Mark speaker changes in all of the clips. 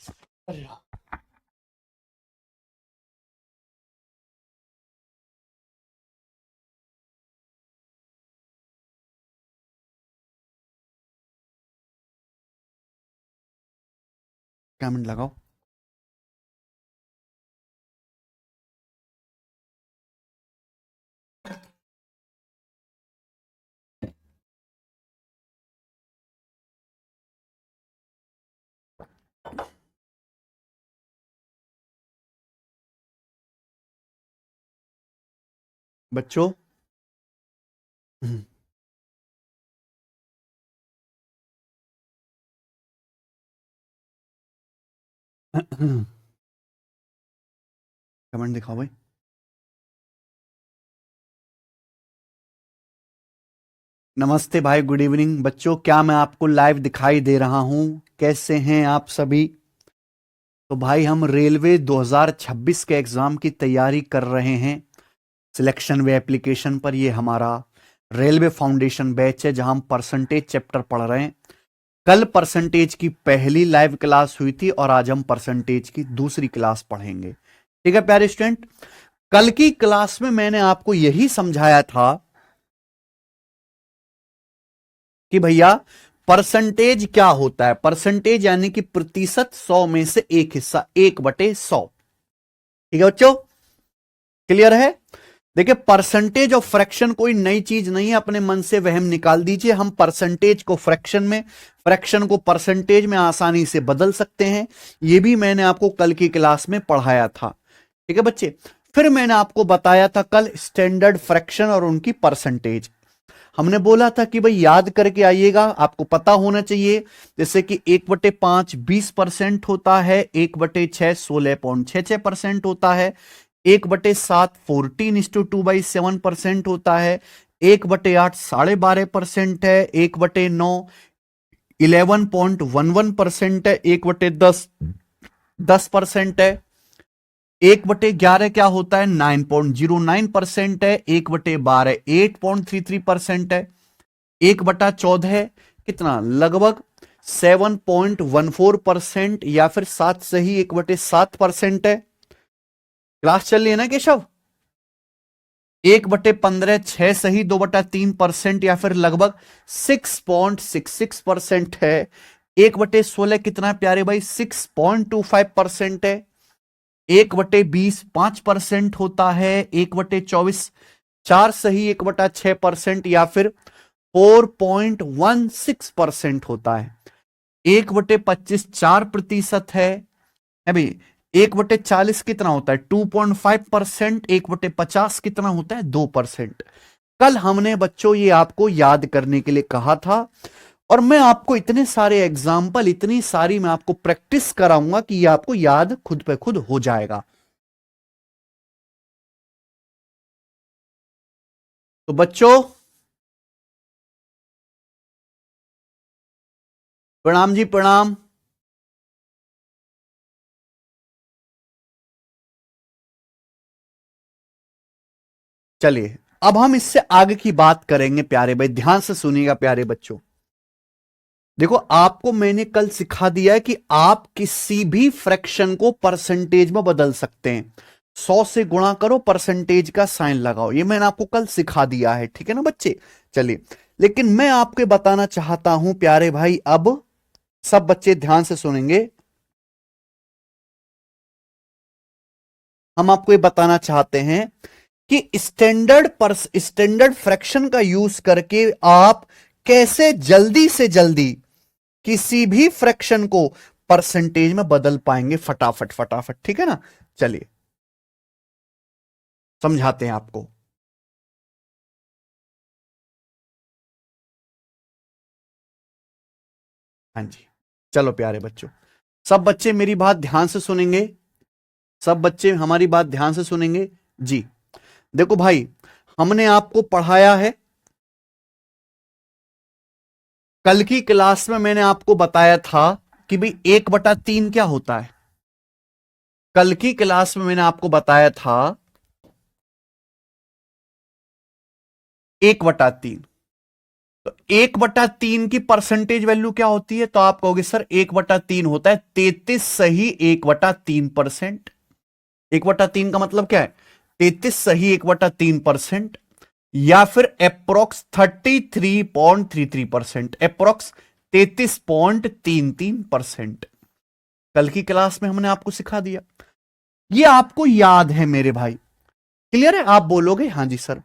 Speaker 1: अरे क्या मिनट लगाओ। बच्चों कमेंट दिखाओ भाई। नमस्ते भाई, गुड इवनिंग बच्चों। क्या मैं आपको लाइव दिखाई दे रहा हूं? कैसे हैं आप सभी? तो भाई हम रेलवे 2026 के एग्जाम की तैयारी कर रहे हैं। सिलेक्शन वे एप्लीकेशन पर ये हमारा रेलवे फाउंडेशन बैच है, जहां हम परसेंटेज चैप्टर पढ़ रहे हैं। कल परसेंटेज की पहली लाइव क्लास हुई थी और आज हम परसेंटेज की दूसरी क्लास पढ़ेंगे। ठीक है प्यारे स्टूडेंट, कल की क्लास में मैंने आपको यही समझाया था कि भैया परसेंटेज क्या होता है। परसेंटेज यानी कि प्रतिशत, 100 में से एक हिस्सा, 1/100। ठीक है बच्चों, क्लियर है? देखिए, परसेंटेज ऑफ फ्रैक्शन कोई नई चीज नहीं है, अपने मन से वहम निकाल दीजिए। हम परसेंटेज को फ्रैक्शन में, फ्रैक्शन को परसेंटेज में आसानी से बदल सकते हैं। यह भी मैंने आपको कल की क्लास में पढ़ाया था। ठीक है बच्चे, फिर मैंने आपको बताया था कल स्टैंडर्ड फ्रैक्शन और उनकी परसेंटेज। हमने बोला था कि भाई याद करके आइएगा, आपको पता होना चाहिए। जैसे कि 1/5 20% होता है, 1/6 16.66% होता है, 1/7 14:2/7% होता है, 1/8 12.5% है, 1/9 11.11% है, 1/10 10% है, 1/11 क्या होता है? 9.09% है, 1/12 8.33% है, 1/14 कितना? लगभग 7.14% या फिर 7 से ही 1/7% है। क्लास चल रही है ना केशव? 1/15 6 सही 2/3% या फिर लगभग 6.66% है। 1/16 कितना प्यारे भाई? 6.25% है। 1/20 5% होता है। 1/24 4 सही 1/6% या फिर 4.16% होता है। 1/25 4% है भाई। 1/40 कितना होता है? 2.5%। 1/50 कितना होता है? 2%। कल हमने बच्चों ये आपको याद करने के लिए कहा था, और मैं आपको इतने सारे एग्जाम्पल, इतनी सारी मैं आपको प्रैक्टिस कराऊंगा कि ये आपको याद खुद पे खुद हो जाएगा। तो बच्चों प्रणाम जी, प्रणाम। चलिए अब हम इससे आगे की बात करेंगे प्यारे भाई, ध्यान से सुनिएगा प्यारे बच्चों। देखो, आपको मैंने कल सिखा दिया है कि आप किसी भी फ्रैक्शन को परसेंटेज में बदल सकते हैं। 100 से गुणा करो, परसेंटेज का साइन लगाओ, ये मैंने आपको कल सिखा दिया है। ठीक है ना बच्चे? चलिए, लेकिन मैं आपको बताना चाहता हूं प्यारे भाई, अब सब बच्चे ध्यान से सुनेंगे। हम आपको ये बताना चाहते हैं कि स्टैंडर्ड फ्रैक्शन का यूज करके आप कैसे जल्दी से जल्दी किसी भी फ्रैक्शन को परसेंटेज में बदल पाएंगे, फटाफट फटाफट। ठीक है ना? चलिए समझाते हैं आपको। हाँ जी, चलो प्यारे बच्चों, सब बच्चे मेरी बात ध्यान से सुनेंगे। सब बच्चे हमारी बात ध्यान से सुनेंगे जी। देखो भाई, हमने आपको पढ़ाया है, कल की क्लास में मैंने आपको बताया था कि भाई 1/3 क्या होता है। कल की क्लास में मैंने आपको बताया था 1/3। तो 1/3 की परसेंटेज वैल्यू क्या होती है? तो आप कहोगे सर 1/3 होता है 33 सही 1/3%। 1/3 का मतलब क्या है? 33 सही 1/3%, या फिर अप्रोक्स 33.33%, अप्रोक्स 33.33%। कल की क्लास में हमने आपको सिखा दिया, ये आपको याद है मेरे भाई। क्लियर है? आप बोलोगे हां जी सर।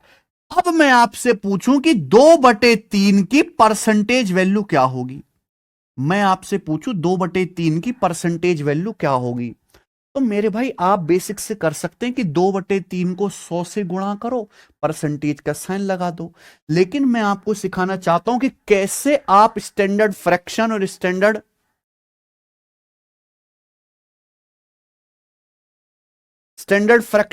Speaker 1: अब मैं आपसे पूछूं कि 2/3 की परसेंटेज वैल्यू क्या होगी। मैं आपसे पूछूं 2/3 की परसेंटेज वैल्यू क्या होगी, तो मेरे भाई आप बेसिक से कर सकते हैं कि 2/3 को 100 से गुणा करो, परसेंटेज का साइन लगा दो। लेकिन मैं आपको सिखाना चाहता हूं कि कैसे आप स्टैंडर्ड फ्रैक्शन और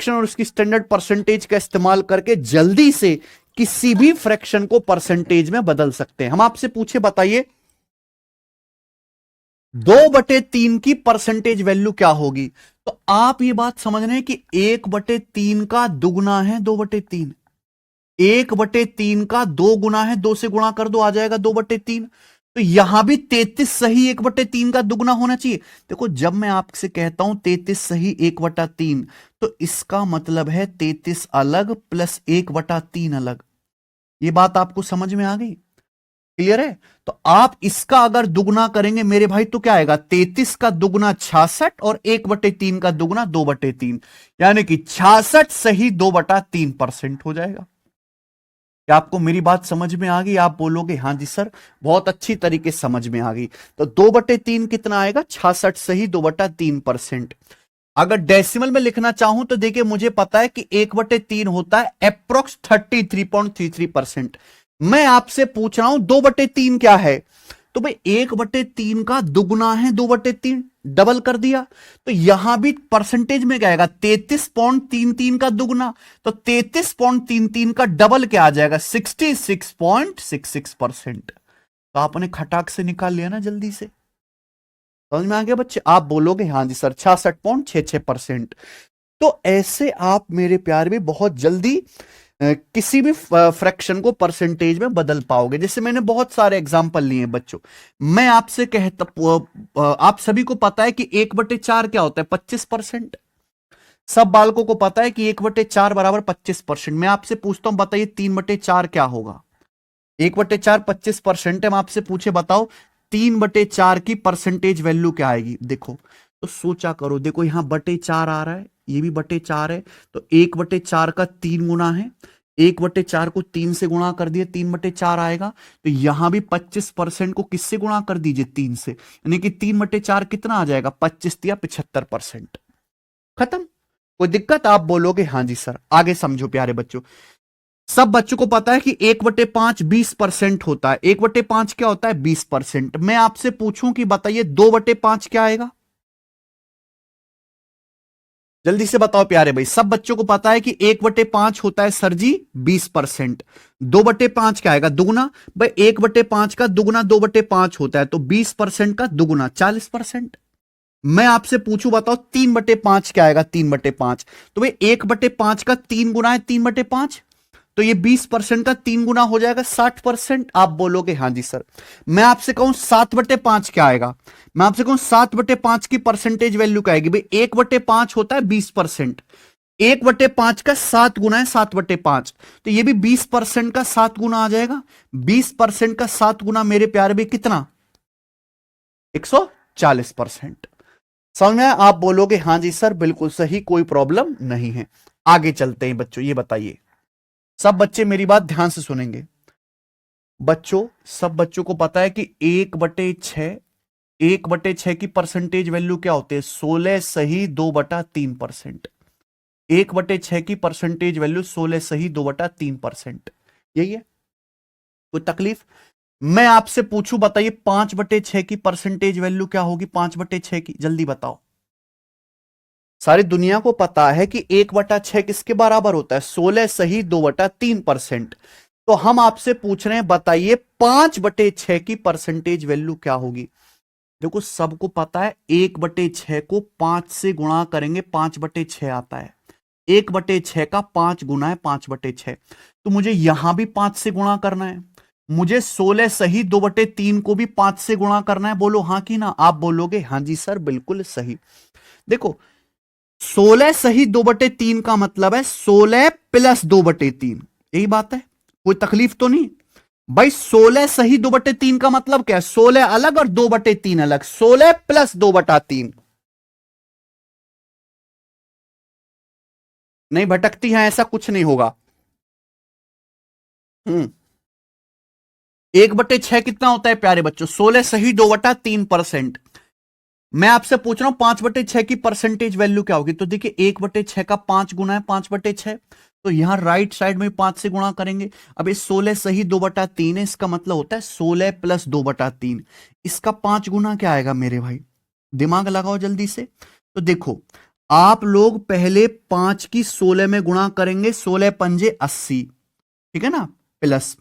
Speaker 1: और उसकी स्टैंडर्ड परसेंटेज का इस्तेमाल करके जल्दी से किसी भी फ्रैक्शन को परसेंटेज में बदल सकते हैं। हम आपसे पूछे, बताइए 2/3 की परसेंटेज वैल्यू क्या होगी। तो आप ये बात समझ रहे हैं कि 1/3 का दुगना है 2/3, 1/3 का 2 गुना है, 2 से गुणा कर दो आ जाएगा 2/3। तो यहां भी 33 सही 1/3 का दुगना होना चाहिए। देखो जब मैं आपसे कहता हूं 33 सही 1/3, तो इसका मतलब है 33 अलग प्लस 1/3 अलग। ये बात आपको समझ में आ गई? क्लियर है? तो आप इसका अगर दुगना करेंगे मेरे भाई तो क्या आएगा? 33 का दुगना 66 और 1/3 का दुगना 2/3, यानी कि 66 सही 2/3% हो जाएगा। क्या आपको मेरी बात समझ में आ गई? आप बोलोगे हां जी सर, बहुत अच्छी तरीके से समझ में आ गई। तो 2/3 कितना आएगा? 66 सही 2/3%। अगर डेसिमल में लिखना चाहूं तो देखिए मुझे पता है कि 1/3 होता है अप्रोक्स 33.33%। मैं आपसे पूछ रहा हूं 2/3 क्या है? तो भाई 1/3 का दुगना है 2/3, डबल कर दिया। तो यहां भी परसेंटेज में क्या आएगा? 33.33 का दुगना, तो 33.33 का डबल क्या आ जाएगा? 66.66%। तो आपने खटाक से निकाल लिया ना जल्दी से। समझ में आ गया बच्चे? आप बोलोगे हाँ जी सर 66.66%। तो ऐसे आप मेरे प्यार भी बहुत जल्दी किसी भी फ्रैक्शन को परसेंटेज में बदल पाओगे। जैसे मैंने बहुत सारे एग्जांपल लिए हैं बच्चों। मैं आपसे कहता, आप सभी को पता है कि 1/4 क्या होता है? 25%। सब बालकों को पता है कि 1/4 बराबर 25%। मैं आपसे पूछता हूं, बताइए 3/4 क्या होगा? 1/4 25% है। मैं आपसे पूछे बताओ 3/4 की परसेंटेज वैल्यू क्या आएगी? देखो तो सोचा करो, देखो यहां बटे 4 आ रहा है, ये भी बटे 4 है, तो 1/4 का 3 गुना है। 1/4 को 3 से गुणा कर दिए, 3/4 आएगा। तो यहां भी 25% को किससे गुणा कर दीजिए? 3 से, यानी कि 3/4 कितना आ जाएगा? 25 या 75%। खत्म। कोई दिक्कत? आप बोलोगे हां जी सर। आगे समझो प्यारे बच्चों। सब बच्चों को पता है कि 1/5 20% होता है। 1/5 क्या होता है? 20%। मैं आपसे पूछूं कि बताइए 2/5 क्या आएगा? जल्दी से बताओ प्यारे भाई। सब बच्चों को पता है कि 1/5 होता है सर जी 20%। 2/5 क्या आएगा? दुगना। भाई 1/5 का दुगना 2/5 होता है, तो 20% का दुगना 40%। मैं आपसे पूछूं बताओ 3/5 क्या आएगा? 3/5, तो भाई 1/5 का 3 गुना है 3/5, तो ये 20% का 3 गुना हो जाएगा 60%। आप बोलोगे हां जी सर। मैं आपसे कहूं 7/5 क्या आएगा? मैं आपसे कहूं 7/5 की परसेंटेज वैल्यू क्या आएगी? भाई 1/5 होता है 20%, 1/5 का 7 गुना है 7/5, तो ये भी 20% का 7 गुना आ जाएगा। 20% का 7 गुना मेरे प्यारे भी कितना? 140%। समझ में आया? आप बोलोगे हां जी सर बिल्कुल सही, कोई प्रॉब्लम नहीं है। आगे चलते हैं बच्चों। ये बताइए, सब बच्चे मेरी बात ध्यान से सुनेंगे। बच्चों, सब बच्चों को पता है कि 1/6 की परसेंटेज वैल्यू क्या होती है? 16 सही 2/3%। 1/6 की परसेंटेज वैल्यू 16 सही 2/3%। यही है। कोई तकलीफ? मैं आपसे पूछूं, बताइए 5/6 की परसेंटेज वैल्यू क्या होगी? 5/6 की, जल्दी बताओ। सारी दुनिया को पता है कि 1/6 किसके बराबर होता है? 16 सही 2/3%। तो हम आपसे पूछ रहे हैं, बताइए 5/6 की परसेंटेज वैल्यू क्या होगी? देखो सबको पता है 1/6 को 5 से गुणा करेंगे 5/6 आता है। 1/6 का 5 गुना है 5/6, तो मुझे यहां भी 5 से गुणा करना है। मुझे 16 सही 2/3 को भी 5 से गुणा करना है, बोलो हाँ कि ना। आप बोलोगे हाँ जी सर बिल्कुल सही। देखो 16 सही 2/3 का मतलब है 16 प्लस 2/3, यही बात है, कोई तकलीफ तो नहीं भाई। 16 सही 2/3 का मतलब क्या है, 16 अलग और 2/3 अलग, 16 प्लस 2/3। नहीं भटकती हैं, ऐसा कुछ नहीं होगा। 1/6 कितना होता है प्यारे बच्चों, 16 सही 2/3%। मैं आपसे पूछ रहा हूं 5/6 की परसेंटेज वैल्यू क्या होगी, तो देखिए 1/6 का 5 गुना है 5/6, तो यहां राइट साइड में 5 से गुणा करेंगे। अब ये 16 सही 2/3 है, इसका मतलब होता है 16 प्लस 2/3, इसका 5 गुना क्या आएगा मेरे भाई, दिमाग लगाओ जल्दी से। तो देखो आप लोग पहले 5 की 16 में गुणा करेंगे, 16 पंजे 80, ठीक है ना, प्लस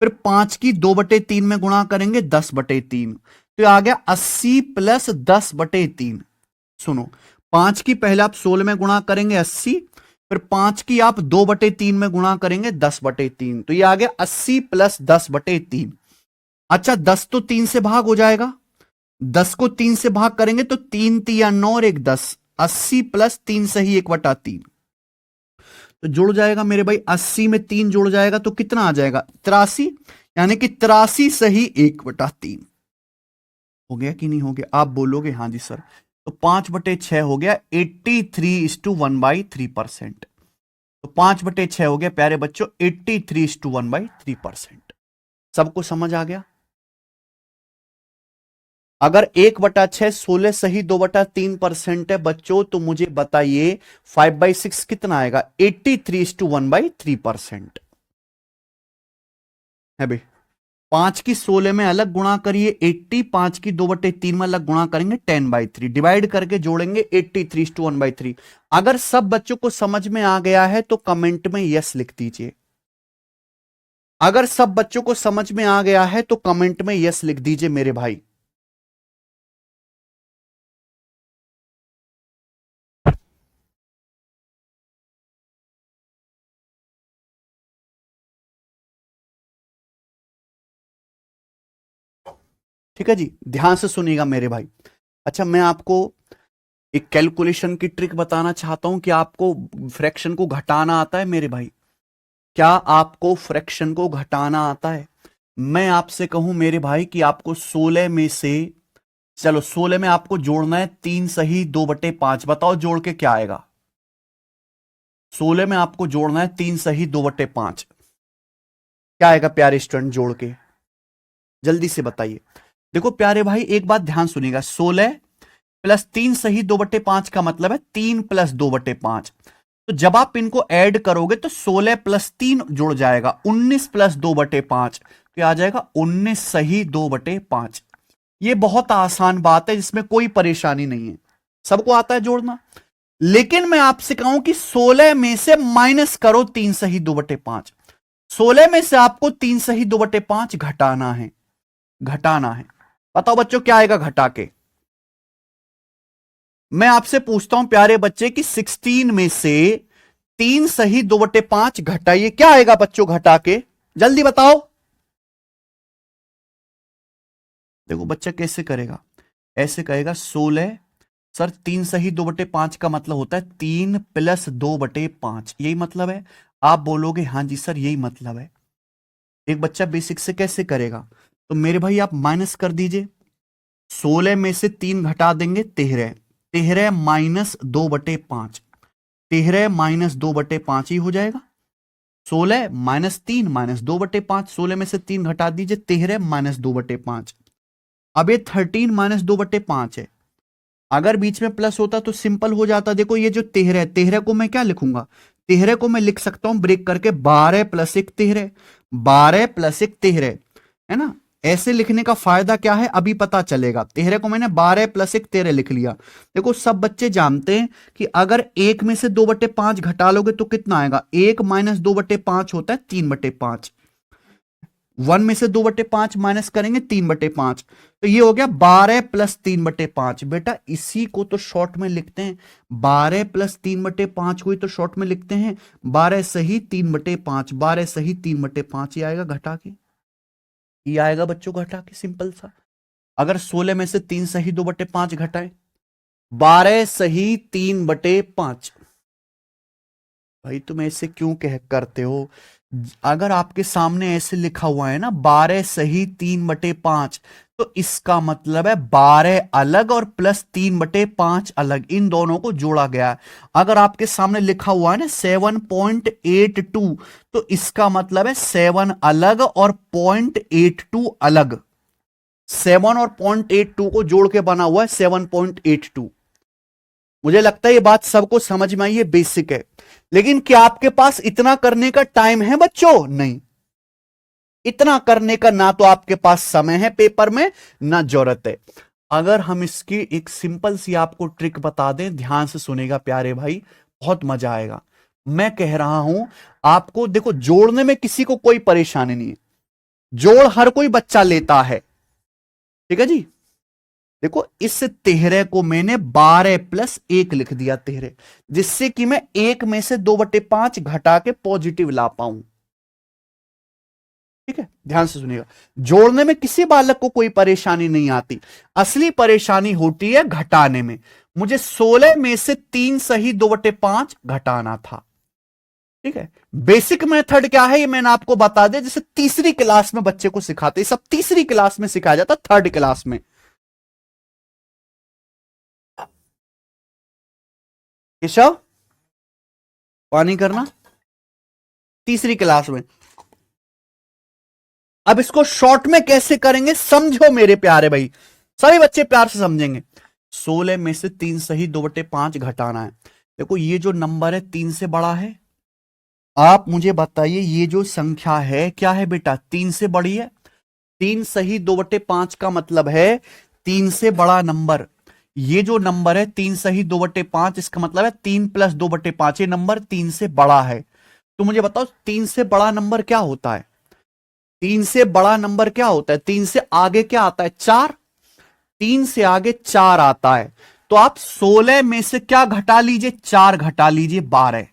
Speaker 1: फिर 5 की 2/3 में गुणा करेंगे 10/3, तो आ गया 80 प्लस 10/3। सुनो 5 की पहले आप 16 में गुणा करेंगे 80, फिर 5 की आप 2/3 में गुणा करेंगे 10/3, तो ये आ गया 80 प्लस 10/3। अच्छा 10 तो 3 से भाग हो जाएगा, 10 को 3 से भाग करेंगे तो 3 तिया 9 और 1 10, 80 प्लस 3 सही 1/3, तो जुड़ जाएगा मेरे भाई, 80 में 3 जुड़ जाएगा तो कितना आ जाएगा 83, यानी कि 83 सही 1/3। हो गया कि नहीं हो गया, आप बोलोगे हाँ जी सर। तो 5/6 हो गया 83:1/3%। तो 5/6 हो गया प्यारे बच्चों 83:1/3%। सबको समझ आ गया। अगर 1/6 16 सही 2/3% है बच्चों, तो मुझे बताइए 5/6 कितना आएगा, 83:1/3% है भाई। 5 की 16 में अलग गुणा करिए 80, 5 की 2/3 में अलग गुणा करेंगे 10/3, डिवाइड करके जोड़ेंगे 83:1/3। अगर सब बच्चों को समझ में आ गया है तो कमेंट में यस लिख दीजिए। अगर सब बच्चों को समझ में आ गया है तो कमेंट में यस लिख दीजिए मेरे भाई। ठीक है जी, ध्यान से सुनिएगा मेरे भाई। अच्छा मैं आपको एक कैलकुलेशन की ट्रिक बताना चाहता हूं कि आपको फ्रैक्शन को घटाना आता है मेरे भाई, क्या आपको फ्रैक्शन को घटाना आता है। मैं आपसे कहूं मेरे भाई कि आपको 16 में से, चलो 16 में आपको जोड़ना है 3 सही 2/5, बताओ जोड़ के क्या आएगा। 16 में आपको जोड़ना है 3 सही 2/5, क्या आएगा प्यारे स्टूडेंट जोड़ के, जल्दी से बताइए। देखो प्यारे भाई एक बात ध्यान सुनिएगा, 16 प्लस 3 सही 2/5 का मतलब है 3 प्लस 2/5। तो जब आप इनको ऐड करोगे तो 16 प्लस 3 जुड़ जाएगा 19 प्लस 2/5, तो आ जाएगा 19 सही 2/5। ये बहुत आसान बात है, जिसमें कोई परेशानी नहीं है, सबको आता है जोड़ना। लेकिन मैं आपसे कहूं कि 16 में से माइनस करो 3 सही 2/5, 16 में से आपको 3 सही 2/5 घटाना है, घटाना है। बताओ बच्चों क्या आएगा घटा के। मैं आपसे पूछता हूं प्यारे बच्चे कि 16 में से 3 सही 2/5 घटाइए, क्या आएगा बच्चों घटा के, जल्दी बताओ। देखो बच्चा कैसे करेगा, ऐसे कहेगा 16 सर 3 सही 2/5 का मतलब होता है 3 प्लस 2/5, यही मतलब है। आप बोलोगे हाँ जी सर यही मतलब है। एक बच्चा बेसिक से कैसे करेगा, तो मेरे भाई आप माइनस कर दीजिए, 16 में से 3 घटा देंगे 13, 13 माइनस 2/5, 13 माइनस 2/5 ही हो जाएगा। 16 माइनस 3 माइनस 2/5, 16 में से 3 घटा दीजिए 13 माइनस 2/5। अब ये 13 माइनस 2/5 है, अगर बीच में प्लस होता तो सिंपल हो जाता। देखो ये जो 13, 13 को मैं क्या लिखूंगा, 13 को मैं लिख सकता हूं ब्रेक करके 12 प्लस 1 13, 12 प्लस 1 13, है ना। ऐसे लिखने का फायदा क्या है अभी पता चलेगा। 13 को मैंने 12 प्लस 1 13 लिख लिया। देखो सब बच्चे जानते हैं कि अगर 1 में से 2/5 घटा लोगे तो कितना आएगा, 1 माइनस 2/5 होता है 3/5, 1 में से 2/5 माइनस करेंगे 3/5, तो ये हो गया 12 प्लस 3/5। बेटा इसी को तो शॉर्ट में लिखते हैं, 12 प्लस 3/5 को ही तो शॉर्ट में लिखते हैं 12 सही 3/5, 12 सही 3/5 ही आएगा घटा के। ये आएगा बच्चों घटा के, सिंपल सा। अगर 16 में से 3 सही 2/5 घटाएं, 12 सही 3/5। भाई तुम ऐसे क्यों कह करते हो? अगर आपके सामने ऐसे लिखा हुआ है ना 12 सही 3/5, तो इसका मतलब है 12 अलग और प्लस 3/5 अलग, इन दोनों को जोड़ा गया है। अगर आपके सामने लिखा हुआ है ना 7.82, तो इसका मतलब है 7 अलग और 0.82 अलग। 7 और 0.82 को जोड़ के बना हुआ है 7.82। मुझे लगता है ये बात सबको समझ में आई है, बेसिक है। लेकिन क्या आपके पास इतना करने का टाइम है बच्चों? नहीं, इतना करने का ना तो आपके पास समय है पेपर में, ना जरूरत है। अगर हम इसकी एक सिंपल सी आपको ट्रिक बता दें, ध्यान से सुनेगा प्यारे भाई, बहुत मजा आएगा। मैं कह रहा हूं आपको, देखो जोड़ने में किसी को कोई परेशानी नहीं है, जोड़ हर कोई बच्चा लेता है, ठीक है जी। देखो इस 13 को मैंने 12 प्लस 1 लिख दिया 13, जिससे कि मैं 1 में से 2/5 घटा के पॉजिटिव ला पाऊं। ठीक है, ध्यान से सुनिएगा। जोड़ने में किसी बालक को कोई परेशानी नहीं आती, असली परेशानी होती है घटाने में। मुझे 16 में से 3 सही 2/5 घटाना था। ठीक है, बेसिक मेथड क्या है ये मैंने आपको बता दिया, जैसे तीसरी क्लास में बच्चे को सिखाते, सब तीसरी क्लास में सिखाया जाता, थर्ड क्लास में। केशव, पानी करना, तीसरी क्लास में। अब इसको शॉर्ट में कैसे करेंगे समझो मेरे प्यारे भाई, सभी बच्चे प्यार से समझेंगे। 16 में से 3 सही 2/5 घटाना है। देखो ये जो नंबर है 3 से बड़ा है, आप मुझे बताइए ये जो संख्या है क्या है बेटा? 3 से बड़ी है। 3 सही 2/5 का मतलब है 3 से बड़ा नंबर। ये जो नंबर है 3 सही 2/5, इसका मतलब है 3 प्लस 2/5, ये नंबर 3 से बड़ा है। तो मुझे बताओ 3 से बड़ा नंबर क्या होता है? 3 से बड़ा नंबर क्या होता है? 3 से आगे क्या आता है? 4। 3 से आगे 4 आता है। तो आप 16 में से क्या घटा लीजिए? 4 घटा लीजिए, 12।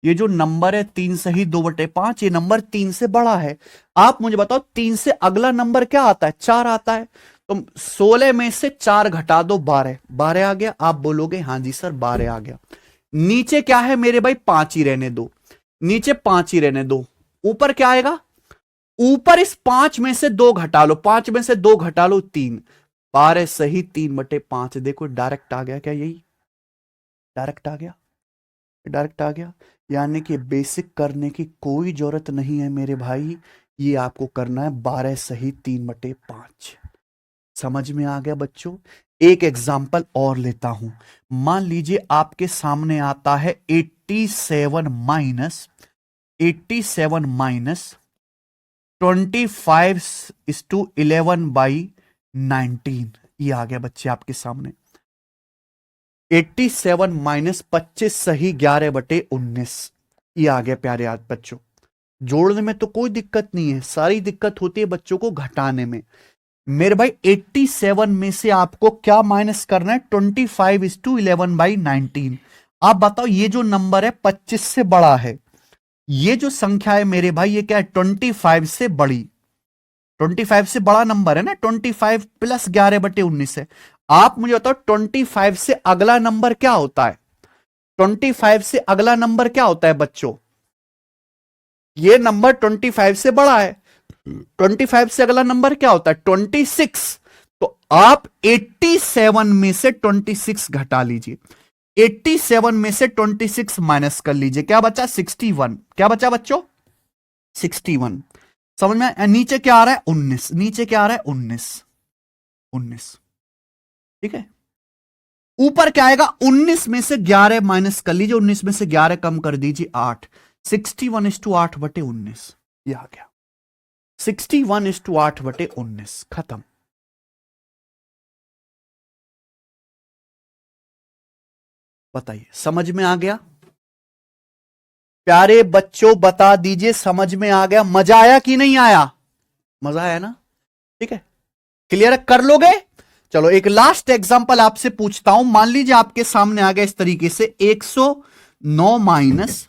Speaker 1: ये जो नंबर है 3 सही 2/5, ये नंबर 3 से बड़ा है। आप मुझे बताओ 3 से अगला नंबर क्या आता है? 4 आता है। तो 16 में से 4 घटा दो, 12। 12 आ गया। आप बोलोगे हाँ जी सर 12 आ गया। नीचे क्या है मेरे भाई? 5 ही रहने दो, नीचे 5 ही रहने दो। ऊपर क्या आएगा? ऊपर इस 5 में से 2 घटा लो, 5 में से 2 घटा लो 3। 12 सही 3/5। देखो डायरेक्ट आ गया क्या? यही डायरेक्ट आ गया, डायरेक्ट आ गया। यानी कि बेसिक करने की कोई जरूरत नहीं है मेरे भाई, ये आपको करना है 12 सही 3/5। समझ में आ गया बच्चों? एक एग्जाम्पल और लेता हूं। मान लीजिए आपके सामने आता है 87 माइनस 25/11/19। ये आ गया बच्चे आपके सामने। 87 माइनस 25 सही 11/19। ये आ गया प्यारे आज बच्चों। जोड़ने में तो कोई दिक्कत नहीं है, सारी दिक्कत होती है बच्चों को घटाने में। मेरे भाई 87 में से आपको क्या माइनस करना है? 25/11/19। आप बताओ ये जो नंबर है 25 से बड़ा है, ये जो संख्या है मेरे भाई ये क्या है? 25 से बड़ी। 25 से बड़ा नंबर है ना, 25 प्लस 11/19 है। आप मुझे बताओ 25 से अगला नंबर क्या होता है? 25 से अगला नंबर क्या होता है बच्चों? ये नंबर 25 से बड़ा है। 25 से अगला नंबर क्या होता है? 26। तो आप 87 में से 26 घटा लीजिए, 87 में से 26 माइनस कर लीजिए, क्या बचा? 61। क्या बचा बच्चों? 61। समझ में? नीचे क्या आ रहा है? 19। नीचे क्या आ रहा है? 19। 19। ठीक है, ऊपर क्या आएगा? 19 में से 11 माइनस कर लीजिए, 19 में से 11 कम कर दीजिए, 8। 61:8/19। ये आ गया 61:8/19। खत्म। बताइए समझ में आ गया? प्यारे बच्चों बता दीजिए समझ में आ गया? मजा आया कि नहीं आया? मजा आया ना? ठीक है, क्लियर कर लोगे? चलो एक लास्ट एग्जांपल आपसे पूछता हूं। मान लीजिए आपके सामने आ गया इस तरीके से 109 माइनस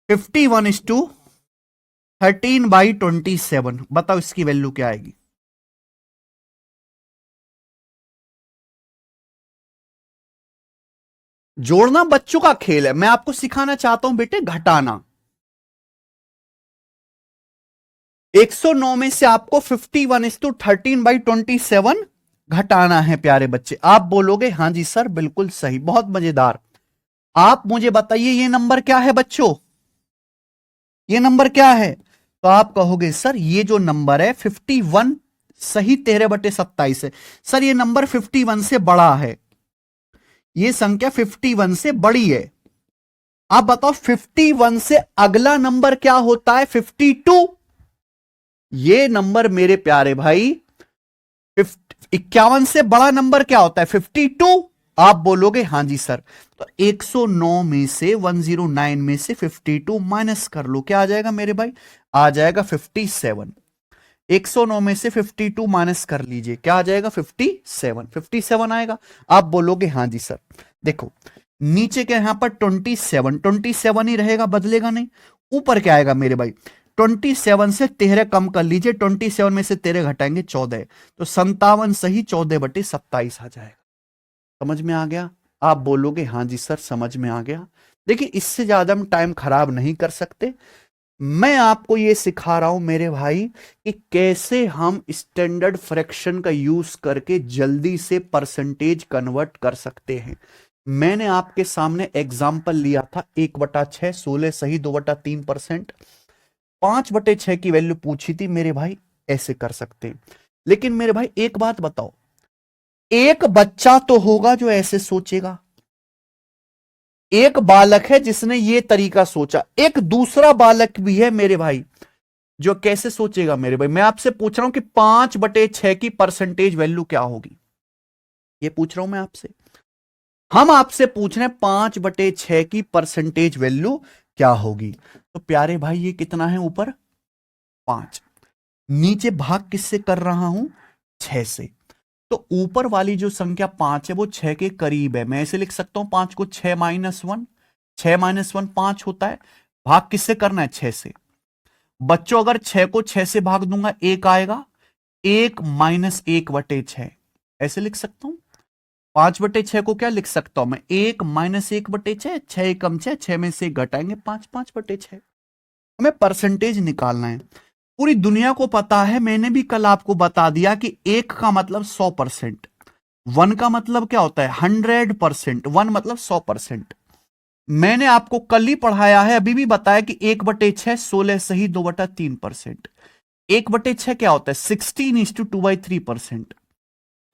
Speaker 1: 51 13/27, बताओ इसकी वैल्यू क्या आएगी? जोड़ना बच्चों का खेल है, मैं आपको सिखाना चाहता हूं बेटे घटाना। 109 में से आपको 51:13/27 घटाना है प्यारे बच्चे। आप बोलोगे हां जी सर बिल्कुल सही, बहुत मजेदार। आप मुझे बताइए ये नंबर क्या है बच्चों, ये नंबर क्या है? तो आप कहोगे सर ये जो नंबर है 51 सही 13/27 है। सर ये नंबर 51 से बड़ा है, ये संख्या 51 से बड़ी है। आप बताओ 51 से अगला नंबर क्या होता है? 52। ये नंबर मेरे प्यारे भाई 51 से बड़ा नंबर क्या होता है? 52। आप बोलोगे हां जी सर। तो 109 में से 109 में से 52 माइनस कर लो, क्या आ जाएगा मेरे भाई? आ जाएगा 57। 109 में से 52 माइनस कर लीजिए, क्या आ जाएगा? 57। 57 आएगा। आप बोलोगे हां जी सर। देखो नीचे के यहां पर 27 ही रहेगा, बदलेगा नहीं। ऊपर क्या आएगा मेरे भाई? 27 से 13 कम कर लीजिए, 27 में से 13 घटाएंगे 14, तो 57 सही 14/27 आ जाएगा। समझ में आ गया? आप बोलोगे हां जी सर समझ में आ गया। देखिए इससे ज्यादा हम टाइम खराब नहीं कर सकते। मैं आपको यह सिखा रहा हूं मेरे भाई कि कैसे हम स्टैंडर्ड फ्रैक्शन का यूज करके जल्दी से परसेंटेज कन्वर्ट कर सकते हैं। मैंने आपके सामने एग्जाम्पल लिया था 1/6, 16 सही 2/3%। 5/6 की वैल्यू पूछी थी मेरे भाई, ऐसे कर सकते हैं। लेकिन मेरे भाई एक बात बताओ, एक बच्चा तो होगा जो ऐसे सोचेगा, एक बालक है जिसने ये तरीका सोचा, एक दूसरा बालक भी है मेरे भाई जो कैसे सोचेगा मेरे भाई। मैं आपसे पूछ रहा हूं कि 5/6 की परसेंटेज वैल्यू क्या होगी, ये पूछ रहा हूं मैं आपसे। हम आपसे पूछ रहे हैं 5/6 की परसेंटेज वैल्यू क्या होगी। तो प्यारे भाई ये कितना है? ऊपर 5, नीचे भाग किससे कर रहा हूं? 6 से। तो ऊपर वाली जो संख्या 5 है वो 6 के करीब है, मैं ऐसे लिख सकता हूं 5 को 6-1, 6-1 5 होता है। भाग किससे करना है? 6 से। बच्चों अगर 6 को 6 से भाग दूंगा 1 आएगा, 1-1/6 ऐसे लिख सकता हूं। 5/6 को क्या लिख सकता हूं मैं? 1-1/6, 6 कम 6, 6 में से घटाएंगे 5, 5/6। हमें परसेंटेज निकालना है। पूरी दुनिया को पता है, मैंने भी कल आपको बता दिया कि 1 का मतलब 100%, 1 का मतलब क्या होता है? 100%। 1 मतलब 100%। मैंने आपको कल ही पढ़ाया है, अभी भी बताया कि 1/6 16 सही 2/3%। 1/6 क्या होता है? 16:2/3%।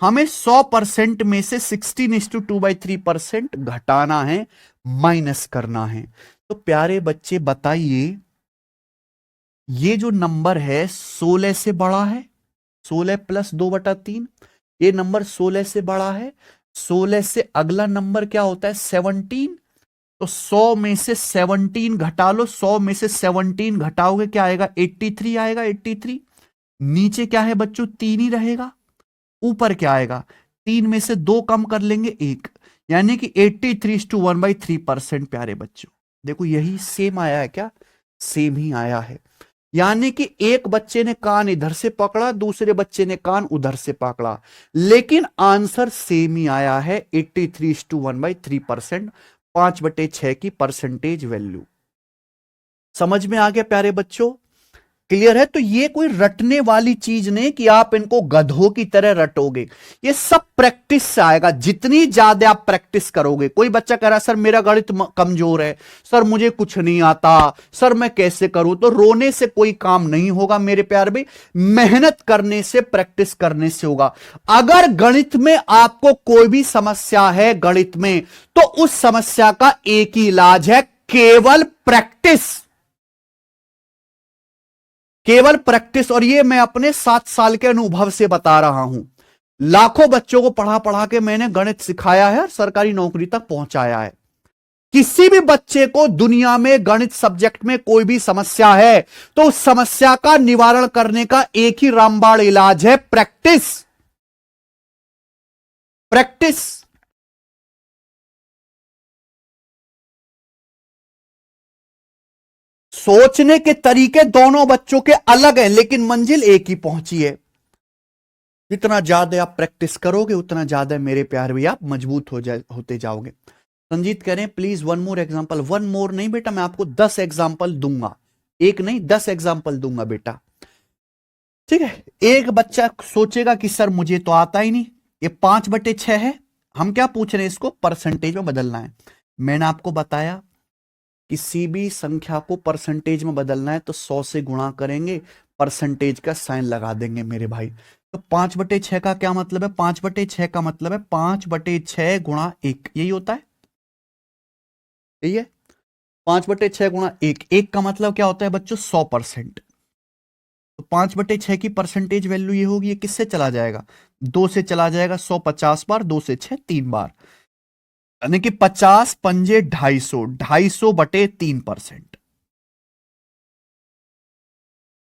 Speaker 1: हमें 100% में से 16:2/3% घटाना है, माइनस करना है। तो प्यारे बच्चे बताइए ये जो नंबर है 16 से बड़ा है, 16 + 2/3, ये नंबर 16 से बड़ा है। 16 से अगला नंबर क्या होता है? 17। तो 100 में से 17 घटा लो, 100 में से 17 घटाओगे क्या आएगा? 83 आएगा, 83। नीचे क्या है बच्चों? 3 ही रहेगा। ऊपर क्या आएगा? 3 में से 2 कम कर लेंगे 1, यानी कि 83:1/3%। प्यारे बच्चों देखो यही सेम आया है क्या? सेम ही आया है। यानी कि एक बच्चे ने कान इधर से पकड़ा, दूसरे बच्चे ने कान उधर से पकड़ा, लेकिन आंसर सेम ही आया है 83:1/3%। 5/6 की परसेंटेज वैल्यू। समझ में आ गया प्यारे बच्चों? क्लियर है? तो ये कोई रटने वाली चीज नहीं कि आप इनको गधों की तरह रटोगे, ये सब प्रैक्टिस से आएगा। जितनी ज्यादा आप प्रैक्टिस करोगे, कोई बच्चा कह रहा है सर मेरा गणित कमजोर है, सर मुझे कुछ नहीं आता, सर मैं कैसे करूं, तो रोने से कोई काम नहीं होगा मेरे प्यार भाई, मेहनत करने से प्रैक्टिस करने से होगा। अगर गणित में आपको कोई भी समस्या है गणित में, तो उस समस्या का एक ही इलाज है, केवल प्रैक्टिस, केवल प्रैक्टिस। और ये मैं अपने 7 साल के अनुभव से बता रहा हूं। लाखों बच्चों को पढ़ा पढ़ा के मैंने गणित सिखाया है, सरकारी नौकरी तक पहुंचाया है। किसी भी बच्चे को दुनिया में गणित सब्जेक्ट में कोई भी समस्या है, तो उस समस्या का निवारण करने का एक ही रामबाण इलाज है, प्रैक्टिस। प्रैक्टिस। सोचने के तरीके दोनों बच्चों के अलग हैं, लेकिन मंजिल एक ही पहुंची है। जितना ज्यादा आप प्रैक्टिस करोगे उतना ज्यादा मेरे प्यार भी आप मजबूत होते जाओगे। संजीत कह रहे हैं please one more example. One more नहीं बेटा, मैं आपको 10 एग्जांपल दूंगा, एक नहीं 10 एग्जांपल दूंगा बेटा, ठीक है। एक बच्चा सोचेगा कि सर मुझे तो आता ही नहीं, ये 5/6 है, हम क्या पूछ रहे हैं, इसको परसेंटेज में बदलना है। मैंने आपको बताया किसी भी संख्या को परसेंटेज में बदलना है तो 100 से गुणा करेंगे, परसेंटेज का साइन लगा देंगे मेरे भाई। तो 5/6 का क्या मतलब है, 5/6 का मतलब है 5/6 गुणा 1, यही होता है, यही है 5/6 गुणा 1। 1 का मतलब क्या होता है बच्चों, 100%। तो 5/6 की परसेंटेज वैल्यू ये होगी, ये किससे चला जाएगा, 2 से चला जाएगा, 100 50 बार, 2 से 6 3 बार, यानी कि 50 पंजे 250, 250/3%।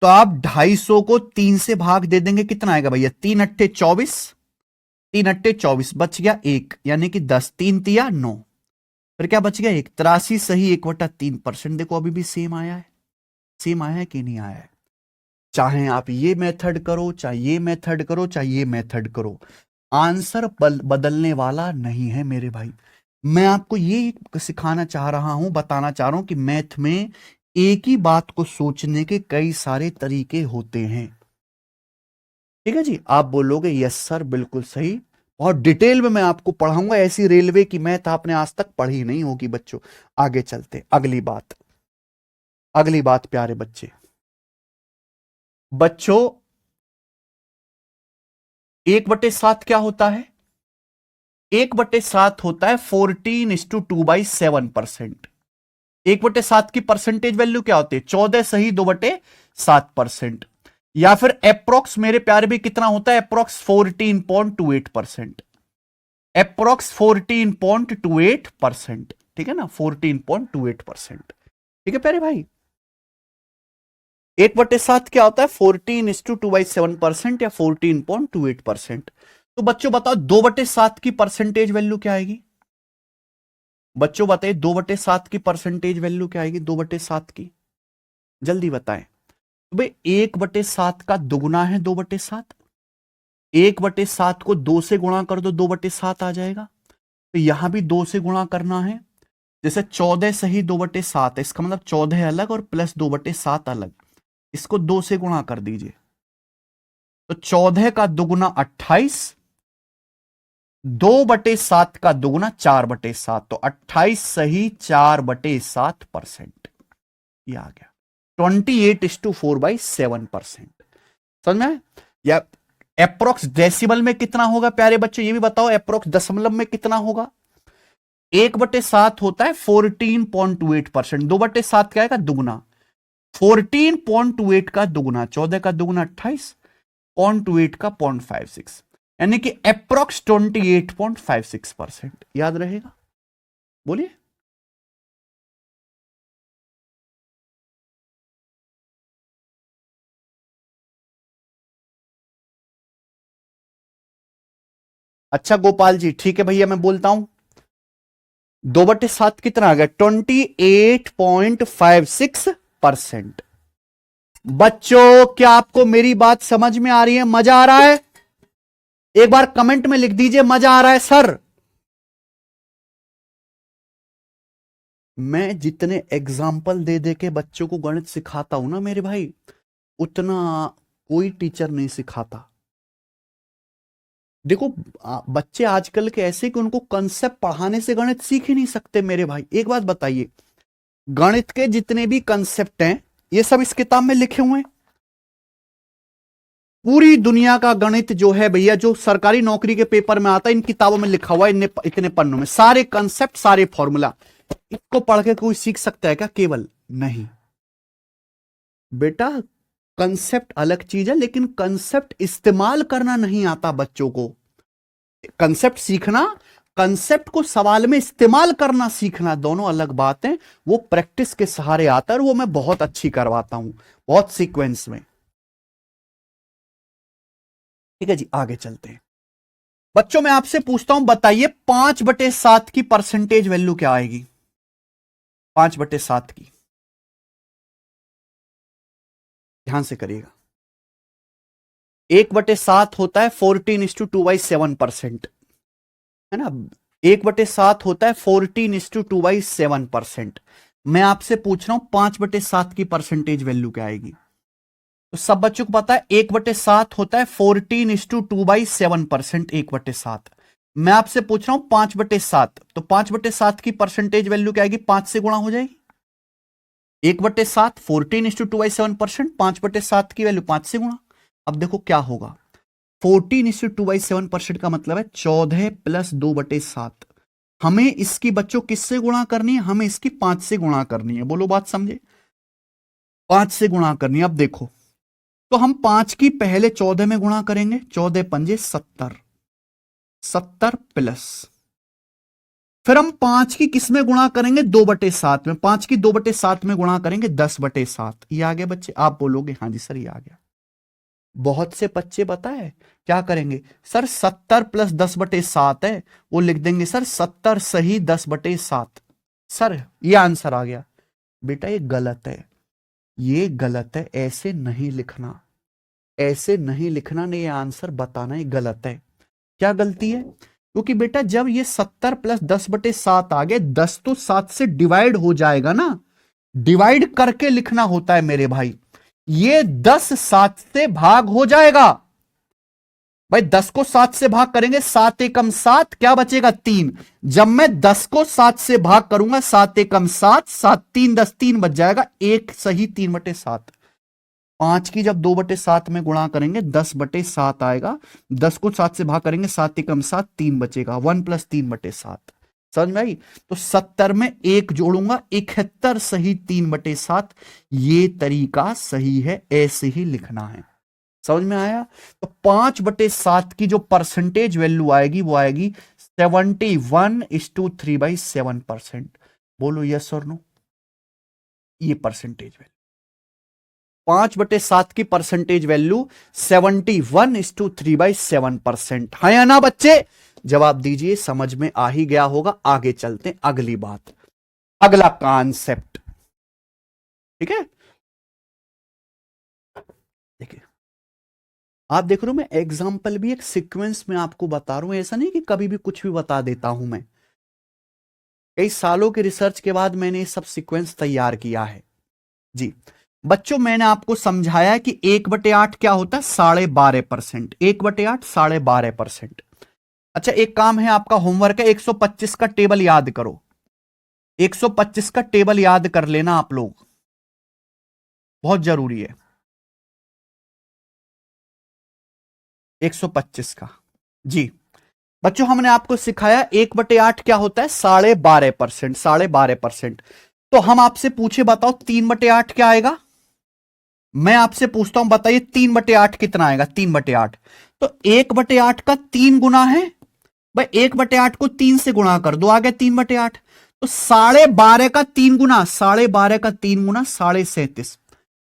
Speaker 1: तो आप 250 को 3 से भाग दे देंगे, कितना आएगा भैया, 3 अट्ठे 24, 3 अट्ठे 24, बच गया 1, यानी कि 10, 3 तिया 9, फिर क्या बच गया 1, 83 सही 1/3%। देखो अभी भी सेम आया है, सेम आया है कि नहीं आया है। चाहे आप ये मेथड करो, चाहे ये मेथड करो, चाहे ये मेथड करो, आंसर बदलने वाला नहीं है मेरे भाई। मैं आपको ये सिखाना चाह रहा हूं, बताना चाह रहा हूं कि मैथ में एक ही बात को सोचने के कई सारे तरीके होते हैं, ठीक है जी। आप बोलोगे यस सर बिल्कुल सही, बहुत डिटेल में मैं आपको पढ़ाऊंगा, ऐसी रेलवे की मैथ आपने आज तक पढ़ी नहीं होगी बच्चों। आगे चलते, अगली बात, अगली बात प्यारे बच्चे, बच्चों 1/7 क्या होता है, 1/7 होता है 14:2/7%। 1/7 की परसेंटेज वैल्यू क्या होती है, 14 सही 2/7%, या फिर अप्रोक्स मेरे प्यारे भी कितना होता है, अप्रोक्स 14.28%, अप्रोक्स 14.28%, ठीक है ना, 14.28%, ठीक है प्यारे भाई। 1/7 क्या होता है, 14:2/7% या 14.28%। तो बच्चों बताओ 2/7 की परसेंटेज वैल्यू क्या आएगी, बच्चों बताइए 2/7 की परसेंटेज वैल्यू क्या आएगी, 2/7 की, जल्दी बताएं। तो भाई 1/7 का दुगुना है 2/7, 1/7 को 2 से गुणा कर दो, 2/7 आ जाएगा। तो यहां भी 2 से गुणा करना है, जैसे 14 सही 2/7 है, इसका मतलब 14 अलग और प्लस 2/7 अलग, इसको 2 से गुणा कर दीजिए। तो 14 का दुगुना 28, 2/7 का दुगुना 4/7, तो 28 सही 4/7%, ये आ गया 28:4/7%। समझ में, या अप्रोक्स डेसिमल में कितना होगा प्यारे बच्चों, ये भी बताओ, अप्रोक्स दशमलव में कितना होगा। 1/7 होता है 14.28%, 2/7 क्या आएगा दुगुना, 14.28 का दुगुना, 14 का दुगुना 28, 0.28 का 0.56, यानी कि अप्रोक्स 28.56%, याद रहेगा, बोलिए। अच्छा गोपाल जी, ठीक है भैया, मैं बोलता हूं 2/7 कितना आ गया, 28.56%। बच्चों क्या आपको मेरी बात समझ में आ रही है, मजा आ रहा है, एक बार कमेंट में लिख दीजिए मजा आ रहा है सर। मैं जितने एग्जाम्पल दे दे के बच्चों को गणित सिखाता हूं ना मेरे भाई, उतना कोई टीचर नहीं सिखाता। देखो बच्चे आजकल के ऐसे कि उनको कंसेप्ट पढ़ाने से गणित सीख ही नहीं सकते मेरे भाई। एक बात बताइए, गणित के जितने भी कंसेप्ट हैं ये सब इस किताब में लिखे हुए हैं। पूरी दुनिया का गणित जो है भैया, जो सरकारी नौकरी के पेपर में आता है, इन किताबों में लिखा हुआ है, इतने पन्नों में सारे कंसेप्ट, सारे फॉर्मूला। इसको पढ़ के कोई सीख सकता है क्या केवल, नहीं बेटा, कंसेप्ट अलग चीज है, लेकिन कंसेप्ट इस्तेमाल करना नहीं आता बच्चों को। कंसेप्ट सीखना, कंसेप्ट को सवाल में इस्तेमाल करना सीखना, दोनों अलग बात है। वो प्रैक्टिस के सहारे आता है और वो मैं बहुत अच्छी करवाता हूं, बहुत सीक्वेंस में। ठीक है जी, आगे चलते हैं बच्चों। मैं आपसे पूछता हूं, बताइए 5/7 की परसेंटेज वैल्यू क्या आएगी, 5/7 की। ध्यान से करिएगा। 1/7 होता है 14:2/7%, है ना। 1/7 होता है 14:2/7%। मैं आपसे पूछ रहा हूं 5/7 की परसेंटेज वैल्यू क्या आएगी। तो सब बच्चों को पता है 1/7 होता है 14:2/7%। 1/7 मैं आपसे पूछ रहा हूं 5/7, तो 5/7 की परसेंटेज वैल्यू क्या आएगी, 5 से गुणा हो जाएगी। 1/7 14:2/7%, 5/7 की वैल्यू 5 से गुणा। अब देखो क्या होगा, 14:2/7% का मतलब है 14 + 2/7। हमें इसकी बच्चों किससे गुणा करनी है, हमें इसकी 5 से गुणा करनी है। बोलो बात समझे, 5 से गुणा करनी है। अब देखो, तो हम 5 की पहले 14 में गुणा करेंगे, 14 पंजे 70, 70 प्लस, फिर हम 5 की किस में गुणा करेंगे, 2/7 में। 5 की 2/7 में गुणा करेंगे 10/7। ये आ गया बच्चे, आप बोलोगे हाँ जी सर ये आ गया। बहुत से बच्चे बताए क्या करेंगे, सर 70 + 10/7 है, वो लिख देंगे सर 70 सही 10/7, सर ये आंसर आ गया। बेटा ये गलत है, ये गलत है, ऐसे नहीं लिखना, ऐसे नहीं लिखना, नहीं ये आंसर बताना, ये गलत है। क्या गलती है, क्योंकि बेटा जब ये 70 + 10/7 आ गए, 10 तो 7 से डिवाइड हो जाएगा ना, डिवाइड करके लिखना होता है मेरे भाई। ये 10 7 से भाग हो जाएगा भाई, 10 को 7 से भाग करेंगे, 7 एकम 7, क्या बचेगा 3। जब मैं 10 को 7 से भाग करूंगा, 7 एकम 7, 7 3 10, 3 बच जाएगा, एक सही 3/7। 5 की जब 2/7 में गुणा करेंगे 10/7 आएगा, 10 को 7 से भाग करेंगे, 7 एकम 7, 3 बचेगा, 1 + 3/7। समझ में आई, तो 70 में 1 जोड़ूंगा, 71 सही 3/7। ये तरीका सही है, ऐसे ही लिखना है। समझ में आया, तो 5/7 की जो परसेंटेज वैल्यू आएगी वो आएगी 71:3/7%। बोलो यस और नो, ये परसेंटेज वैल्यू 5/7 की परसेंटेज वैल्यू 71:3/7%। है या ना बच्चे, जवाब दीजिए, समझ में आ ही गया होगा। आगे चलते हैं, अगली बात, अगला कॉन्सेप्ट, ठीक है। देखिए आप देख रहे हो, मैं एग्जाम्पल भी एक सीक्वेंस में आपको बता रहा हूं, ऐसा नहीं कि कभी भी कुछ भी बता देता हूं। मैं कई सालों की रिसर्च के बाद मैंने ये सब सीक्वेंस तैयार किया है जी। बच्चों मैंने आपको समझाया कि 1/8 क्या होता है, 12.5%। 1/8 12.5%। अच्छा एक काम है, आपका होमवर्क है, 125 का टेबल याद करो। 125 का टेबल याद कर लेना आप लोग, बहुत जरूरी है। 125 का जी बच्चों, हमने आपको सिखाया 1/8 क्या होता है, 12.5%। 12.5%। तो हम आपसे पूछे बताओ 3/8 क्या आएगा। मैं आपसे पूछता हूं बताइए 3/8 कितना आएगा। 3/8 तो 1/8 का 3 गुना है भाई, 1/8 को 3 से गुणा कर दो, आ गया 3/8। तो 12.5 का 3 गुना, 12.5 का 3 गुना 37.5।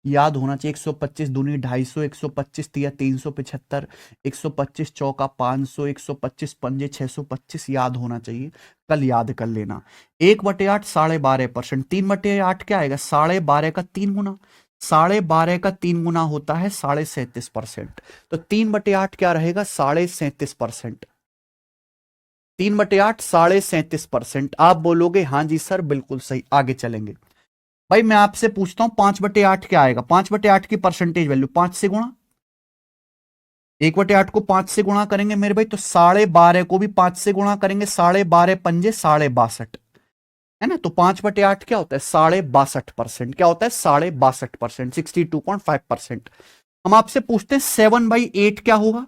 Speaker 1: याद होना चाहिए, 125 दूनी 250, 125 तिया 375, 125 चौका 500, 125 पंजे 625, याद होना चाहिए, कल याद कर लेना। 1/8 12.5%, 3/8 क्या आएगा, 12.5 का 3 गुना, 12.5 का 3 गुना होता है 37.5%। तो 3/8 क्या रहेगा, 37.5%। 3/8 37.5%। आप बोलोगे हाँ जी सर बिल्कुल सही। आगे चलेंगे भाई, मैं आपसे पूछता हूं 5/8 क्या आएगा। 5/8 की परसेंटेज वैल्यू 5 से गुणा, 1/8 को 5 से गुणा करेंगे मेरे भाई, तो 12.5 को भी 5 से गुणा करेंगे, 12.5 पंजे 62, है ना। तो 5/8 क्या होता है, 62.5%। क्या होता है, 62.5%, 62.5%। हम आपसे पूछते हैं 7/8 क्या होगा।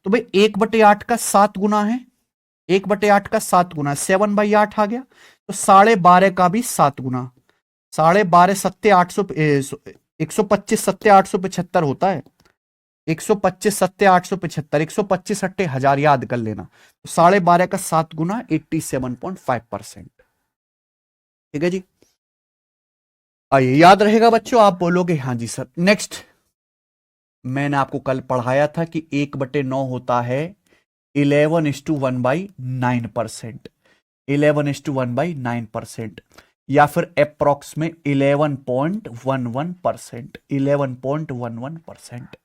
Speaker 1: तो भाई 1/8 का 7 गुना है, 1/8 का 7 गुना, 7/8 आ गया। तो 12.5 का भी 7 गुना, 12.5 सत्ते 800, 125 सत्ते 875 होता है, 125 सत्ते 875, 125 अट्टे 1000, याद कर लेना। तो 12.5 का 7 गुना 87.5%। ठीक है जी, आइए याद रहेगा बच्चों, आप बोलोगे हाँ जी सर। नेक्स्ट, मैंने आपको कल पढ़ाया था कि 1/9 होता है 11:1/9%। 11:1/9%। या फिर अप्रॉक्स में 11.11%। 11.11%।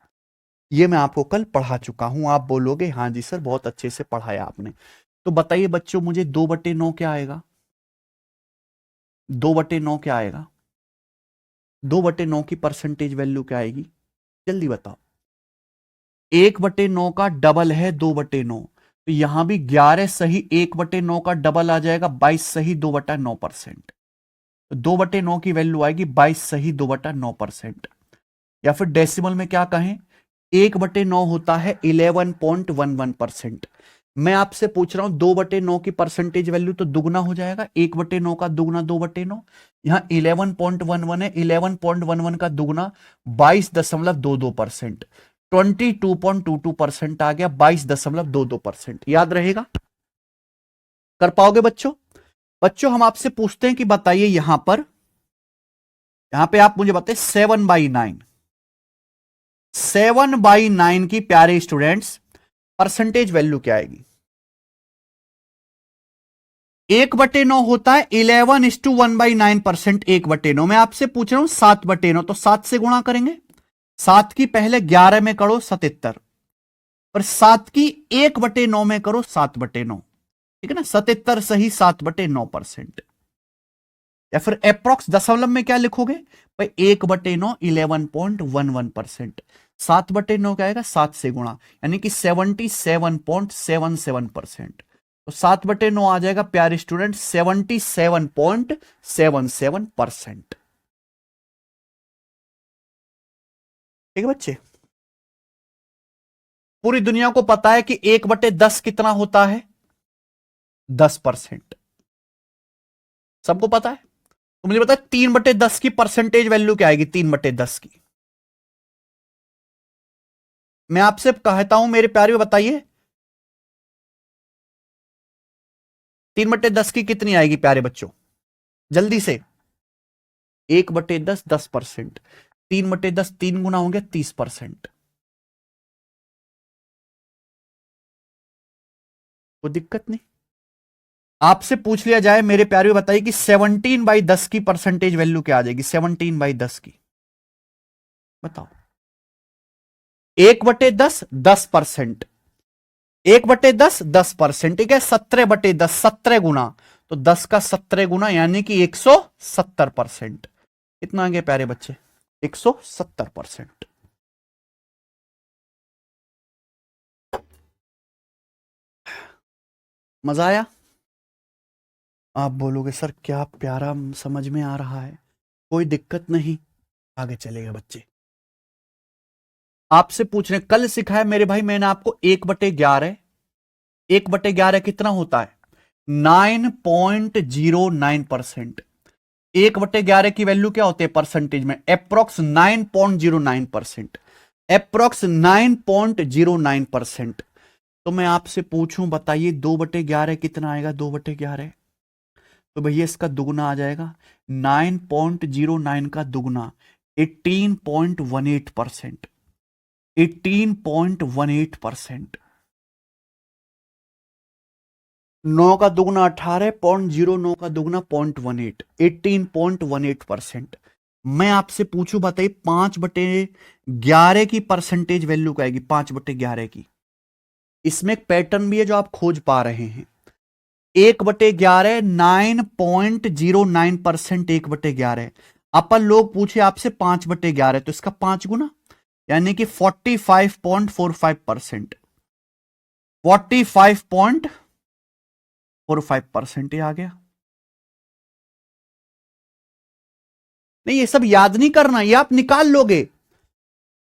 Speaker 1: ये मैं आपको कल पढ़ा चुका हूं। आप बोलोगे हाँ जी सर बहुत अच्छे से पढ़ाया आपने। तो बताइए बच्चों मुझे 2/9 क्या आएगा? 2/9 क्या आएगा? 2/9 की परसेंटेज वैल्यू क्या आएगी? जल्दी बताओ। 1/9 का डबल है 2/9, तो यहां भी 11 सही 1/9 का डबल आ जाएगा 22 सही 2/9%। तो 2/9 की वैल्यू आएगी 22 सही 2/9%। या फिर डेसिमल में क्या कहें, 1/9 होता है 11.11%। मैं आपसे पूछ रहा हूं 2/9 की परसेंटेज वैल्यू तो दुगना हो जाएगा। 1/9 का दुगना 2/9, यहां 11.11 है, 11.11 का दुगना 22.22%। 22.22% आ गया, 22.22%। याद रहेगा? कर पाओगे बच्चों? बच्चों हम आपसे पूछते हैं कि बताइए यहां पे आप मुझे बताइए 7/9, 7/9 की प्यारे स्टूडेंट्स परसेंटेज वैल्यू क्या आएगी? 1/9 होता है 11:1/9%। 1/9 मैं आपसे पूछ रहा हूं 7/9, तो 7 से गुणा करेंगे। 7 की पहले 11 में करो 77, पर 7 की 1/9 में करो 7/9। ठीक है ना, 77 सही 7/9%। या फिर अप्रॉक्स दशमलव में क्या लिखोगे भाई? 1/9 11.11%। 7/9 क्या आएगा? 7 से गुणा, यानी कि 77.77%। तो 7/9 आ जाएगा प्यारे स्टूडेंट 77.77%। ठीक है बच्चे? पूरी दुनिया को पता है कि 1/10 कितना होता है? 10%। सबको पता है। तो मुझे बताया 3/10 की परसेंटेज वैल्यू क्या आएगी? 3/10 की। मैं आपसे कहता हूं मेरे प्यारे बताइए 3/10 की कितनी आएगी प्यारे बच्चों? जल्दी से। 1/10 10%। 3/10 3 गुना हो गया 30%। कोई दिक्कत नहीं। आपसे पूछ लिया जाए मेरे प्यारे बताइए कि 17/10 की परसेंटेज वैल्यू क्या आ जाएगी? 17/10 की बताओ। 1/10 10%। 1/10 10%। ठीक है, 17/10 17 गुना, तो 10 का 17 गुना यानी कि 170%। कितना आ गया प्यारे बच्चे? 170%। मजा आया? आप बोलोगे सर क्या प्यारा समझ में आ रहा है। कोई दिक्कत नहीं, आगे चलेगा बच्चे। आपसे पूछ रहे कल सिखाया मेरे भाई मैंने आपको 1/11। 1/11 कितना होता है? 9.09%। 1/11 की वैल्यू क्या होती है परसेंटेज में? अप्रोक्स 9.09%। अप्रोक्स 9.09%। तो मैं आपसे पूछूं बताइए 2/11 कितना आएगा? 2/11 तो भैया इसका दुगना आ जाएगा। 9.09 का दुगना 18.18%। 18.18%। 9 का दुगना 18.09 का दुगना 0.18, 18.18%। मैं आपसे पूछूं बताइए 5/11 की परसेंटेज वैल्यू क्या आएगी? 5/11 की। इसमें एक पैटर्न भी है जो आप खोज पा रहे हैं। 1/11 9.09%। 1/11 अपन लोग पूछे आपसे 5/11 तो इसका 5 गुना यानी कि 45.45%। 45.45% ही आ गया। नहीं ये सब याद नहीं करना, ये आप निकाल लोगे।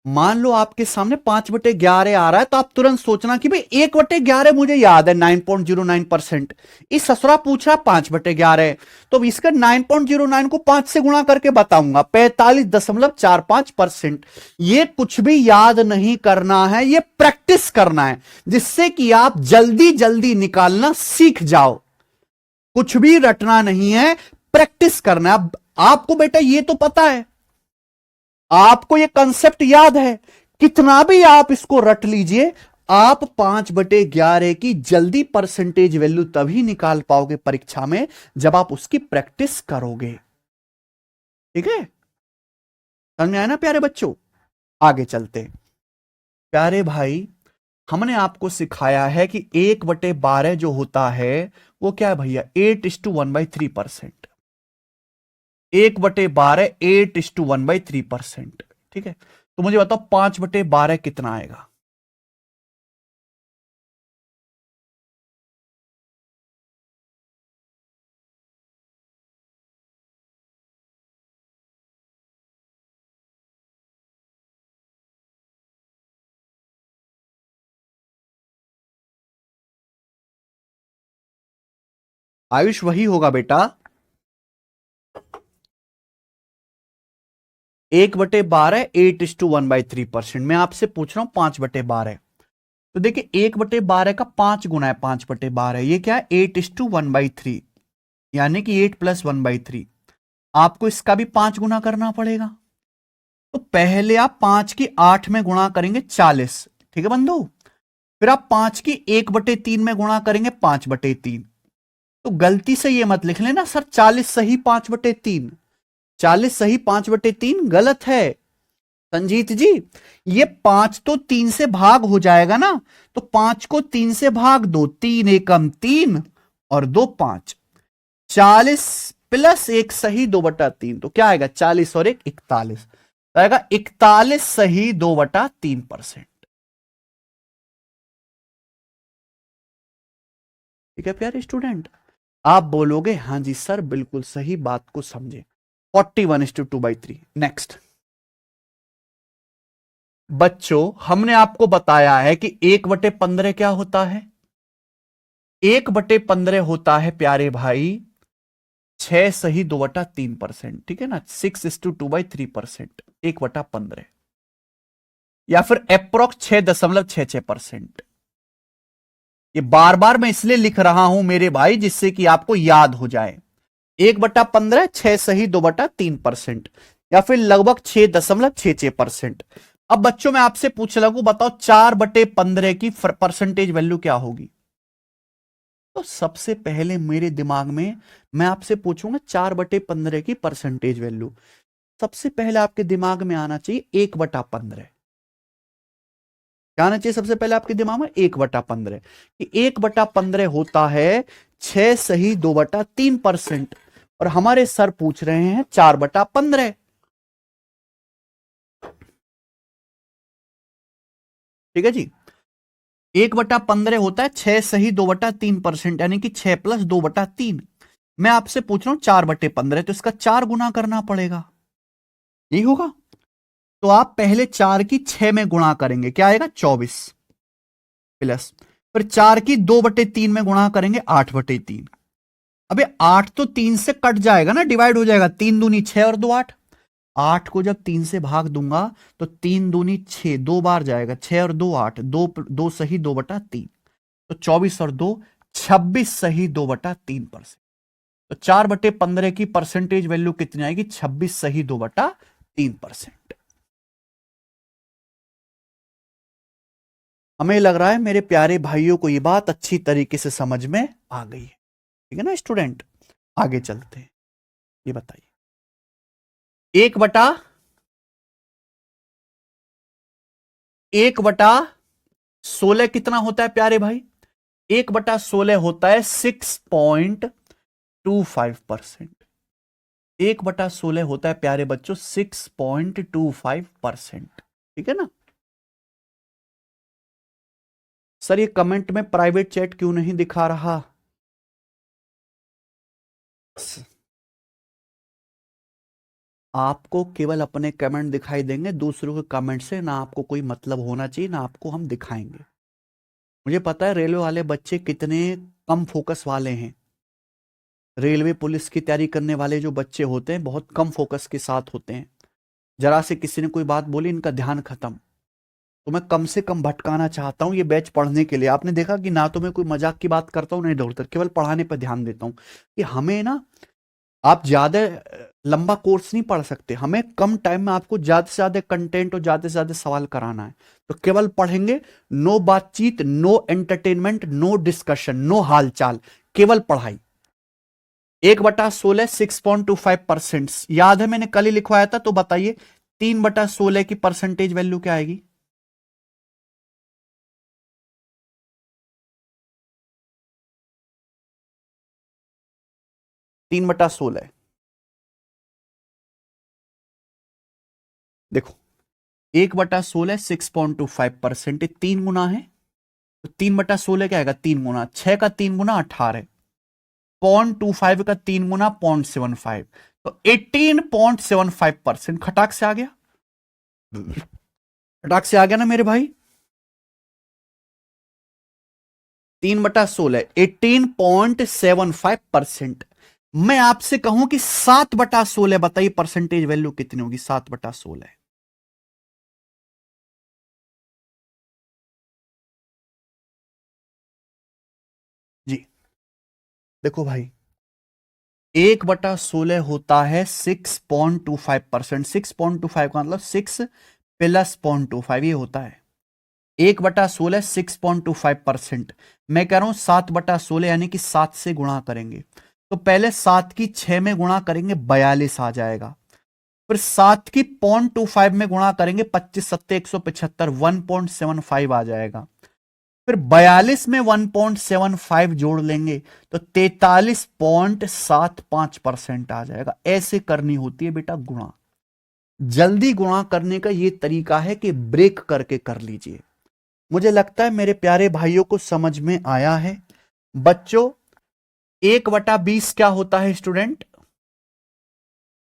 Speaker 1: मान लो आपके सामने 5/11 आ रहा है तो आप तुरंत सोचना कि भाई 1/11 मुझे याद है 9.09%। इस ससुरा पूछा 5/11 तो इसका 9.09 को 5 से गुणा करके बताऊंगा 45.45%। ये कुछ भी याद नहीं करना है, ये प्रैक्टिस करना है जिससे कि आप जल्दी जल्दी निकालना सीख जाओ। कुछ भी रटना नहीं है, प्रैक्टिस करना है। आपको बेटा ये तो पता है, आपको ये कंसेप्ट याद है, कितना भी आप इसको रट लीजिए आप 5/11 की जल्दी परसेंटेज वैल्यू तभी निकाल पाओगे परीक्षा में जब आप उसकी प्रैक्टिस करोगे। ठीक है, समझ में आया ना प्यारे बच्चों? आगे चलते हैं। प्यारे भाई, हमने आपको सिखाया है कि 1/12 जो होता है वो क्या है भैया? 8:1/3%। 1/12 8:1/3%। ठीक है, तो मुझे बताओ 5/12 कितना आएगा? आयुष वही होगा बेटा, 1/12 8:1/3%। मैं आपसे पूछ रहा हूं 5/12। तो देखिए 1/12 का 5 गुना है 5/12, ये क्या है? 8:1/3, यानी कि 8+1/3। आपको इसका भी 5 गुना करना पड़ेगा। तो पहले आप 5 की 8 में गुणा करेंगे 40। ठीक है बंधु? फिर आप 5 की 1/3 में गुणा करेंगे 5/3। तो गलती से ये मत लिख लेना सर 40 सही 5/3। 40 सही 5/3 गलत है संजीत जी। ये 5 तो 3 से भाग हो जाएगा ना, तो 5 को 3 से भाग दो, 3 एकम 3 और 2 5। 40 प्लस 1 सही 2/3, तो क्या आएगा? 40 और 1 41, तो आएगा 41 सही 2/3%। ठीक है प्यारे स्टूडेंट, आप बोलोगे हाँ जी सर बिल्कुल सही बात को समझे। 41:2/3। नेक्स्ट बच्चों, हमने आपको बताया है कि 1/15 क्या होता है? 1/15 होता है प्यारे भाई 6 सही 2/3%। ठीक है ना, 6:2/3%। 1/15 या फिर अप्रोक्स 6.66%। ये बार बार मैं इसलिए लिख रहा हूं मेरे भाई जिससे कि आपको याद हो जाए। 1/15 6 सही 2/3%, या फिर लगभग 6.66%। अब बच्चों मैं आपसे पूछ लगू, बताओ 4/15 की परसेंटेज वैल्यू क्या होगी? तो सबसे पहले मेरे दिमाग में मैं आपसे पूछूंगा 4/15 की परसेंटेज वैल्यू। सबसे पहले आपके दिमाग में आना चाहिए 1/15। क्या आना चाहिए सबसे पहले आपके दिमाग में? 1/15। कि 1/15 होता है 6 सही 2/3%, और हमारे सर पूछ रहे हैं 4/15। ठीक है जी, 1/15 होता है 6 सही 2/3%, यानी कि 6 प्लस 2/3। मैं आपसे पूछ रहा हूं 4/15, तो इसका 4 गुना करना पड़ेगा, यही होगा। तो आप पहले 4 की 6 में गुणा करेंगे, क्या आएगा? 24 प्लस, फिर 4 की 2/3 में गुणा करेंगे 8/3। अबे 8 तो 3 से कट जाएगा ना, डिवाइड हो जाएगा। 3 दूनी 6 और 2 8। 8 को जब 3 से भाग दूंगा तो 3 दूनी 6, 2 बार जाएगा, 6 और 2 8, 2 सही 2/3, तो 24 और 2 26 सही 2/3%। तो 4/15 की परसेंटेज वैल्यू कितनी आएगी? 26 सही 2/3%। हमें लग रहा है मेरे प्यारे भाइयों को ये बात अच्छी तरीके से समझ में आ गई है। ठीक है ना स्टूडेंट? आगे चलते हैं, ये बताइए 1/16 कितना होता है प्यारे भाई? 1/16 होता है 6.25%। 1/16 होता है प्यारे बच्चों 6.25%। ठीक है ना? सर ये कमेंट में प्राइवेट चैट क्यों नहीं दिखा रहा? आपको केवल अपने कमेंट दिखाई देंगे, दूसरों के कमेंट से ना आपको कोई मतलब होना चाहिए, ना आपको हम दिखाएंगे। मुझे पता है रेलवे वाले बच्चे कितने कम फोकस वाले हैं। रेलवे पुलिस की तैयारी करने वाले जो बच्चे होते हैं बहुत कम फोकस के साथ होते हैं। जरा से किसी ने कोई बात बोली इनका ध्यान खत्म। तो मैं कम से कम भटकाना चाहता हूं ये बैच पढ़ने के लिए। आपने देखा कि ना तो मैं कोई मजाक की बात करता हूं, नहीं दौड़ता, केवल पढ़ाने पर ध्यान देता हूं कि हमें ना आप ज्यादा लंबा कोर्स नहीं पढ़ सकते, हमें कम टाइम में आपको ज्यादा से ज्यादा कंटेंट और ज्यादा से ज्यादा सवाल कराना है। तो केवल पढ़ेंगे, नो बातचीत, no entertainment, no discussion, no हालचाल, केवल पढ़ाई। 1/16 6.25%। याद है मैंने कल ही लिखवाया था, तो बताइए 3/16 की परसेंटेज वैल्यू क्या आएगी? 3/16। देखो 1/16 6.25%, 3 गुना है, तो 3/16 क्या आएगा? 3 गुना, 6 का 3 गुना 18, 0.25 का 3 गुना 0.75, तो 18.75% खटाक से आ गया, खटाक से आ गया ना मेरे भाई। 3/16 18.75%। मैं आपसे कहूं कि 7/16, बताइए परसेंटेज वैल्यू कितनी होगी? 7/16। जी देखो भाई, 1/16 होता है 6.25%। 6.25 का मतलब 6 प्लस 0.25 ये होता है। 1/16 6.25%। मैं कह रहा हूं 7/16 यानी कि 7 से गुणा करेंगे, तो पहले 7 की 6 में गुणा करेंगे 42 आ जाएगा, फिर 7 की 0.25 में गुणा करेंगे 25 सत्ते 175 1.75 आ जाएगा, फिर 42 में 1.75 जोड़ लेंगे तो 43.75% आ जाएगा। ऐसे करनी होती है बेटा गुणा। जल्दी गुणा करने का ये तरीका है कि ब्रेक करके कर लीजिए। मुझे लगता है मेरे प्यारे भाइयों को समझ में आया है। बच्चों 1/20 क्या होता है स्टूडेंट?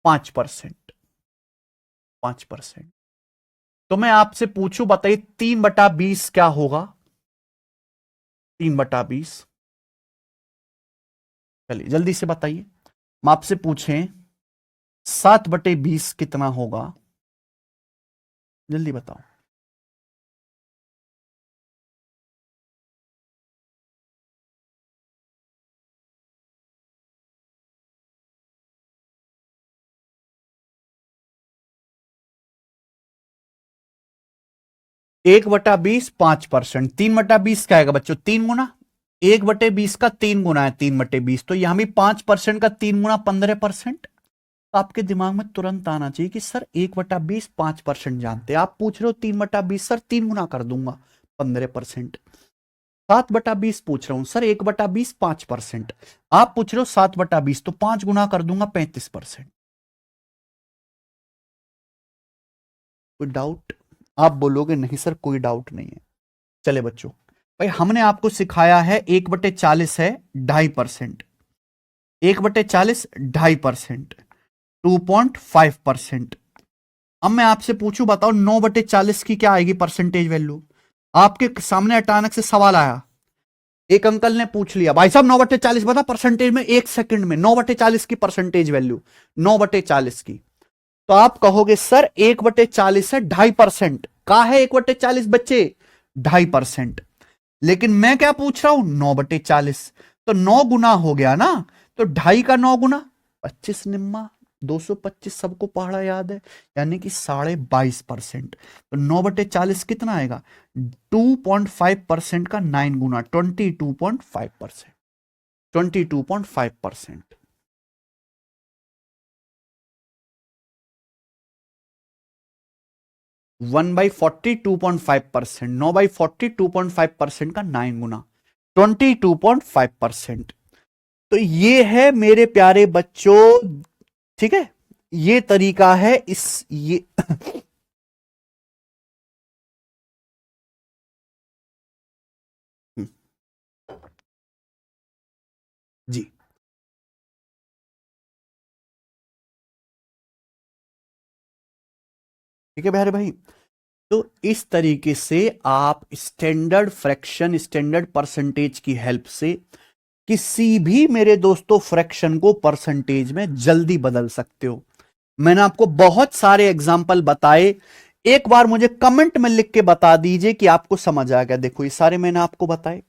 Speaker 1: 5%। 5%। तो मैं आपसे पूछूं, बताइए 3/20 क्या होगा? 3/20, चलिए जल्दी से बताइए। हम आपसे पूछें 7/20 कितना होगा? जल्दी बताओ। 1/20 5%। 3/20 क्या आएगा बच्चों? 3 गुना। 1/20 का 3 गुना है 3/20, तो यहां भी 5% का 3 गुना 15%। तो आपके दिमाग में तुरंत आना चाहिए कि सर 1/20 5% जानते हैं, आप पूछ रहे हो 3/20, सर 3 गुना कर दूंगा 15%। 7/20 पूछ रहा हूं सर, 1/20 5%, आप पूछ रहे हो 7/20, तो 5 गुना कर दूंगा 35%। कोई डाउट? आप बोलोगे नहीं सर कोई डाउट नहीं है। चले बच्चों, भाई हमने आपको सिखाया है 1/40 है 2.5%, 1/40 2.5%, 2.5%। अब मैं आपसे पूछूं, बताओ 9/40 की क्या आएगी परसेंटेज वैल्यू? आपके सामने अचानक से सवाल आया, एक अंकल ने पूछ लिया, भाई साहब 9/40 बता परसेंटेज में, 1 सेकंड में 9/40 की परसेंटेज वैल्यू, 9/40 की। तो आप कहोगे सर 1/40 है 2.5%, का है 1/40 बच्चे? 2.5%। लेकिन मैं क्या पूछ रहा हूं? 9/40, तो 9 गुना हो गया ना, तो 2.5 का 9 गुना 25 निम्मा 225, सबको पढ़ा याद है, यानी कि 22.5%। तो 9/40 कितना आएगा? 2.5% का 9 गुना 22.5%। 22.5%। 1/40 2.5%, 9/40 2.5% का 9 गुना 22.5%। तो ये है मेरे प्यारे बच्चों, ठीक है, ये तरीका है इस ये जी ठीक है प्यारे भाई। तो इस तरीके से आप स्टैंडर्ड फ्रैक्शन, स्टैंडर्ड परसेंटेज की हेल्प से किसी भी मेरे दोस्तों फ्रैक्शन को परसेंटेज में जल्दी बदल सकते हो। मैंने आपको बहुत सारे एग्जाम्पल बताए, एक बार मुझे कमेंट में लिख के बता दीजिए कि आपको समझ आ गया। देखो ये सारे मैंने आपको बताए,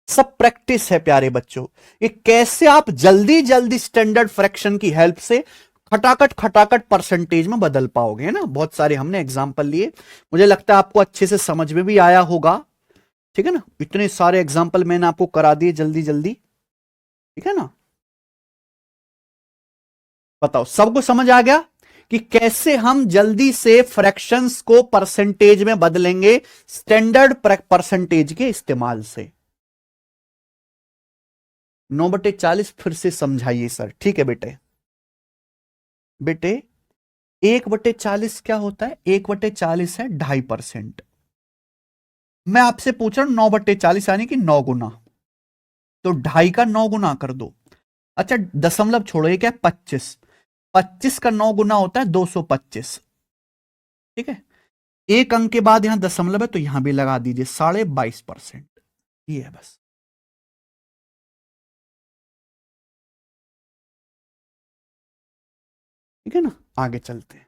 Speaker 1: सब प्रैक्टिस है प्यारे बच्चों। ये कैसे आप जल्दी जल्दी स्टैंडर्ड फ्रैक्शन की हेल्प से खटाखट खटाखट परसेंटेज में बदल पाओगे, है ना। बहुत सारे हमने एग्जाम्पल लिए, मुझे लगता है आपको अच्छे से समझ में भी आया होगा। ठीक है ना, इतने सारे एग्जाम्पल मैंने आपको करा दिए जल्दी जल्दी। ठीक है ना, बताओ सबको समझ आ गया कि कैसे हम जल्दी से फ्रैक्शंस को परसेंटेज में बदलेंगे स्टैंडर्ड परसेंटेज के इस्तेमाल से। 9/40 फिर से समझाइए सर। ठीक है बेटे, बेटे 1/40 क्या होता है? 1/40 है 2.5%। मैं आपसे पूछ रहा हूं 9/40 यानी कि 9 गुना, तो 2.5 का 9 गुना कर दो। अच्छा दशमलव छोड़ो, ये क्या है? 25। 25 का 9 गुना होता है 225। ठीक है, एक अंक के बाद यहां दशमलव है तो यहां भी लगा दीजिए 22.5%। ये है बस। ठीक है ना, आगे चलते हैं।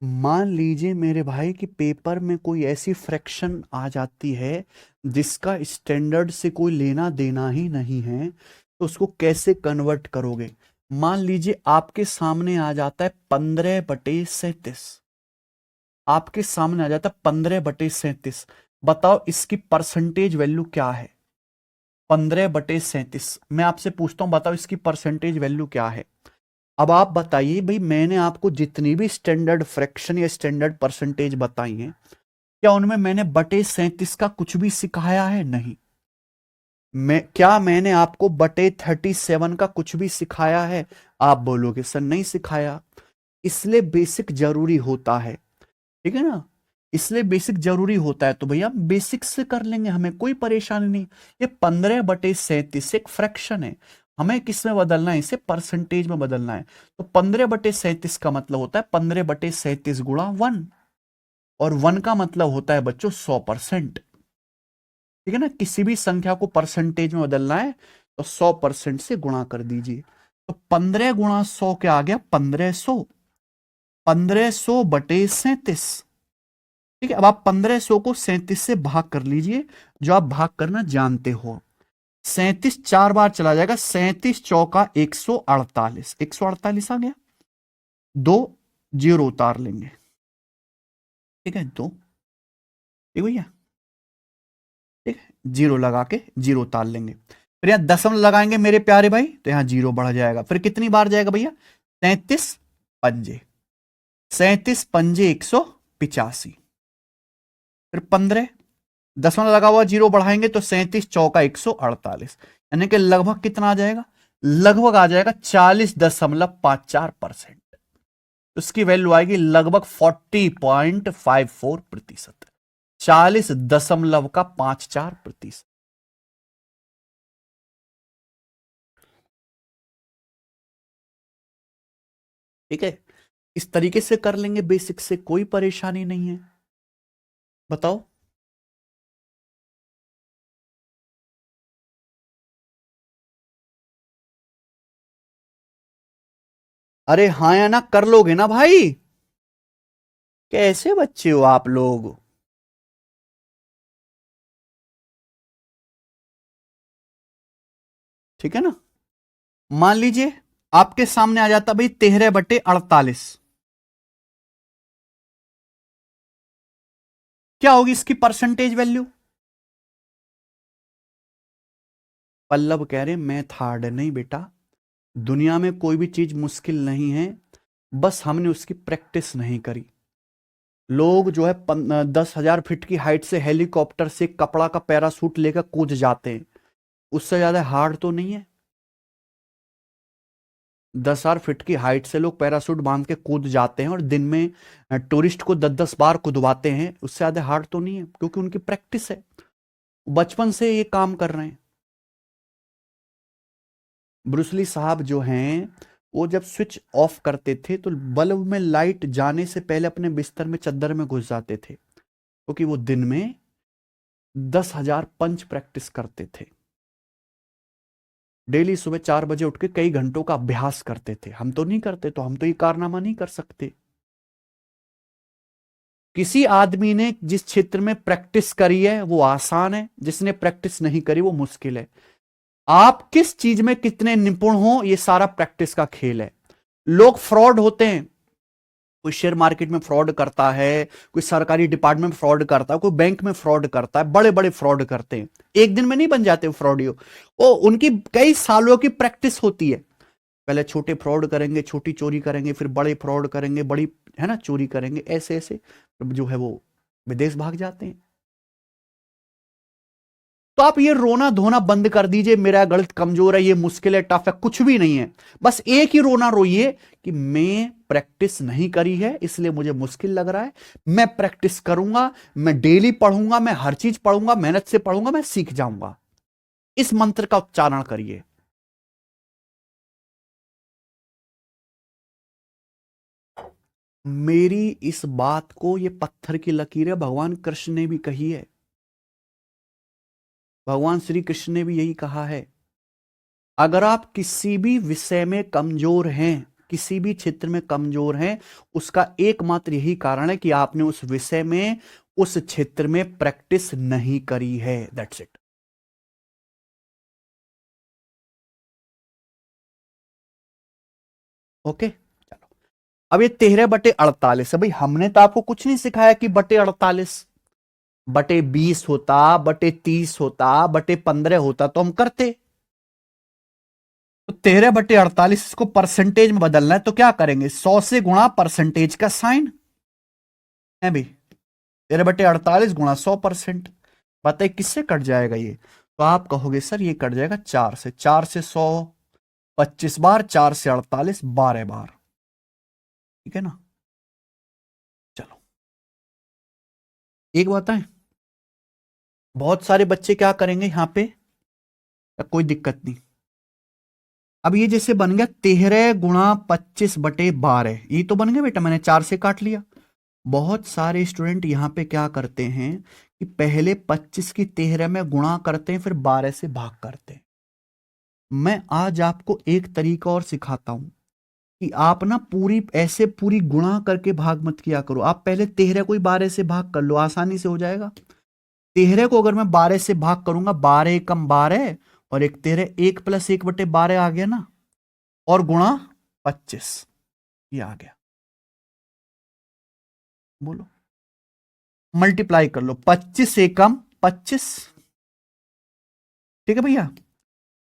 Speaker 1: मान लीजिए मेरे भाई कि पेपर में कोई ऐसी फ्रैक्शन आ जाती है जिसका स्टैंडर्ड से कोई लेना देना ही नहीं है, तो उसको कैसे कन्वर्ट करोगे? मान लीजिए आपके सामने आ जाता है 15/37। आपके सामने आ जाता है 15/37। बताओ इसकी परसेंटेज वैल्यू क्या है? 15/37 मैं आपसे पूछता हूं, बताओ इसकी परसेंटेज वैल्यू क्या है? अब आप बताइए भाई, मैंने आपको जितनी भी स्टैंडर्ड फ्रैक्शन या स्टैंडर्ड परसेंटेज बताई हैं, क्या उनमें मैंने बटे 37 का कुछ भी सिखाया है? नहीं। क्या मैंने आपको बटे 37 का कुछ भी सिखाया है? आप बोलोगे सर नहीं सिखाया। इसलिए बेसिक जरूरी होता है। ठीक है ना, इसलिए बेसिक जरूरी होता है, तो भैया हम बेसिक से कर लेंगे, हमें कोई परेशानी नहीं। ये 15/37 एक फ्रैक्शन है, हमें किस में बदलना है? इसे परसेंटेज में बदलना है। तो 15/37 का मतलब होता है 15/37 गुणा 1, और 1 का मतलब होता है बच्चों 100%। ठीक है ना, किसी भी संख्या को परसेंटेज में बदलना है तो 100% से गुणा कर दीजिए। तो 15 गुणा 100 क्या आ गया? 1500। 1500/37। ठीक है, अब आप 1500 को 37 से भाग कर लीजिए, जो आप भाग करना जानते हो। 37 4 बार चला जाएगा, 37 चौका 148। 148 आ गया, दो जीरो उतार लेंगे। ठीक है, दो, ठीक भैया। ठीक है, जीरो लगा के जीरो उतार लेंगे, फिर यहां दशमलव लगाएंगे मेरे प्यारे भाई, तो यहां जीरो बढ़ जाएगा। फिर कितनी बार जाएगा भैया? 37 पंजे। 37 पंजे 185। फिर 15, दशमलव लगा हुआ जीरो बढ़ाएंगे तो 37 चौका 148, यानी कि लगभग कितना आ जाएगा? लगभग आ जाएगा 40.54%। उसकी वैल्यू आएगी लगभग 40.54%। 40.54%। ठीक है, इस तरीके से कर लेंगे, बेसिक से कोई परेशानी नहीं है। बताओ। अरे हाँ या ना कर लोगे ना भाई? कैसे बच्चे हो आप लोग? ठीक है ना, मान लीजिए आपके सामने आ जाता भाई 13/48। क्या होगी इसकी परसेंटेज वैल्यू? पल्लव कह रहे मैथ हार्ड नहीं बेटा, दुनिया में कोई भी चीज मुश्किल नहीं है, बस हमने उसकी प्रैक्टिस नहीं करी। लोग जो है 10,000 फीट की हाइट से हेलीकॉप्टर से कपड़ा का पैरासूट लेकर कूद जाते हैं, उससे ज्यादा हार्ड तो नहीं है। 10,000 फीट की हाइट से लोग पैरासूट बांध के कूद जाते हैं और दिन में टूरिस्ट को 10-10 बार कुदवाते हैं, उससे ज्यादा हार्ड तो नहीं है, क्योंकि उनकी प्रैक्टिस है, बचपन से ये काम कर रहे हैं। ब्रूसली साहब जो हैं, वो जब स्विच ऑफ करते थे तो बल्ब में लाइट जाने से पहले अपने बिस्तर में चद्दर में घुस जाते थे, क्योंकि वो दिन में 10,000 पंच प्रैक्टिस करते थे। डेली सुबह 4 बजे उठ के कई घंटों का अभ्यास करते थे। हम तो नहीं करते, तो हम तो ये कारनामा नहीं कर सकते। किसी आदमी ने जिस क्षेत्र में प्रैक्टिस करी है वो आसान है, जिसने प्रैक्टिस नहीं करी वो मुश्किल है। आप किस चीज में कितने निपुण हो, ये सारा प्रैक्टिस का खेल है। लोग फ्रॉड होते हैं, कोई शेयर मार्केट में फ्रॉड करता है, कोई सरकारी डिपार्टमेंट में फ्रॉड करता है, कोई बैंक में फ्रॉड करता है, बड़े बड़े फ्रॉड करते हैं। एक दिन में नहीं बन जाते फ्रॉडियो, वो उनकी कई सालों की प्रैक्टिस होती है। पहले छोटे फ्रॉड करेंगे, छोटी चोरी करेंगे, फिर बड़े फ्रॉड करेंगे, बड़ी है ना चोरी करेंगे, ऐसे ऐसे जो है वो विदेश भाग जाते हैं। तो आप ये रोना धोना बंद कर दीजिए, मेरा गणित कमजोर है, ये मुश्किल है, टफ है, कुछ भी नहीं है। बस एक ही रोना रोइए कि मैं प्रैक्टिस नहीं करी है इसलिए मुझे मुश्किल लग रहा है, मैं प्रैक्टिस करूंगा, मैं डेली पढ़ूंगा, मैं हर चीज पढ़ूंगा, मेहनत से पढ़ूंगा, मैं सीख जाऊंगा। इस मंत्र का उच्चारण करिए। मेरी इस बात को, ये पत्थर की लकीरें भगवान कृष्ण ने भी कही है, भगवान श्री कृष्ण ने भी यही कहा है। अगर आप किसी भी विषय में कमजोर हैं, किसी भी क्षेत्र में कमजोर हैं, उसका एकमात्र यही कारण है कि आपने उस विषय में, उस क्षेत्र में प्रैक्टिस नहीं करी है। That's it. ओके, चलो। अब ये 13/48 है भाई, हमने तो आपको कुछ नहीं सिखाया कि बटे 48 बटे 20 होता, बटे 30 होता, बटे 15 होता तो हम करते। तो 13/48 इसको परसेंटेज में बदलना है तो क्या करेंगे, 100 से गुणा परसेंटेज का साइन है भाई। 13/48 गुणा 100%। बताइए किससे कट जाएगा ये, तो आप कहोगे सर ये कट जाएगा 4 से। 4 से 100 25 बार, 4 से 48 12 बार, ठीक है ना। चलो एक बात है, बहुत सारे बच्चे क्या करेंगे यहां पे, कोई दिक्कत नहीं। अब ये जैसे बन गया 13 × 25/12, ये तो बन गया बेटा, मैंने 4 से काट लिया। बहुत सारे स्टूडेंट यहां पे क्या करते हैं कि पहले 25 की 13 में गुणा करते हैं, फिर 12 से भाग करते हैं। मैं आज आपको एक तरीका और सिखाता हूं कि आप ना पूरी ऐसे पूरी गुणा करके भाग मत किया करो। आप पहले 13 को ही 12 से भाग कर लो, आसानी से हो जाएगा। 13 को अगर मैं 12 से भाग करूंगा, 12 कम 12 और एक 13, 1+1/12 आ गया ना, और गुणा 25, ये आ गया। बोलो, मल्टीप्लाई कर लो, 25 एकम 25, ठीक है भैया।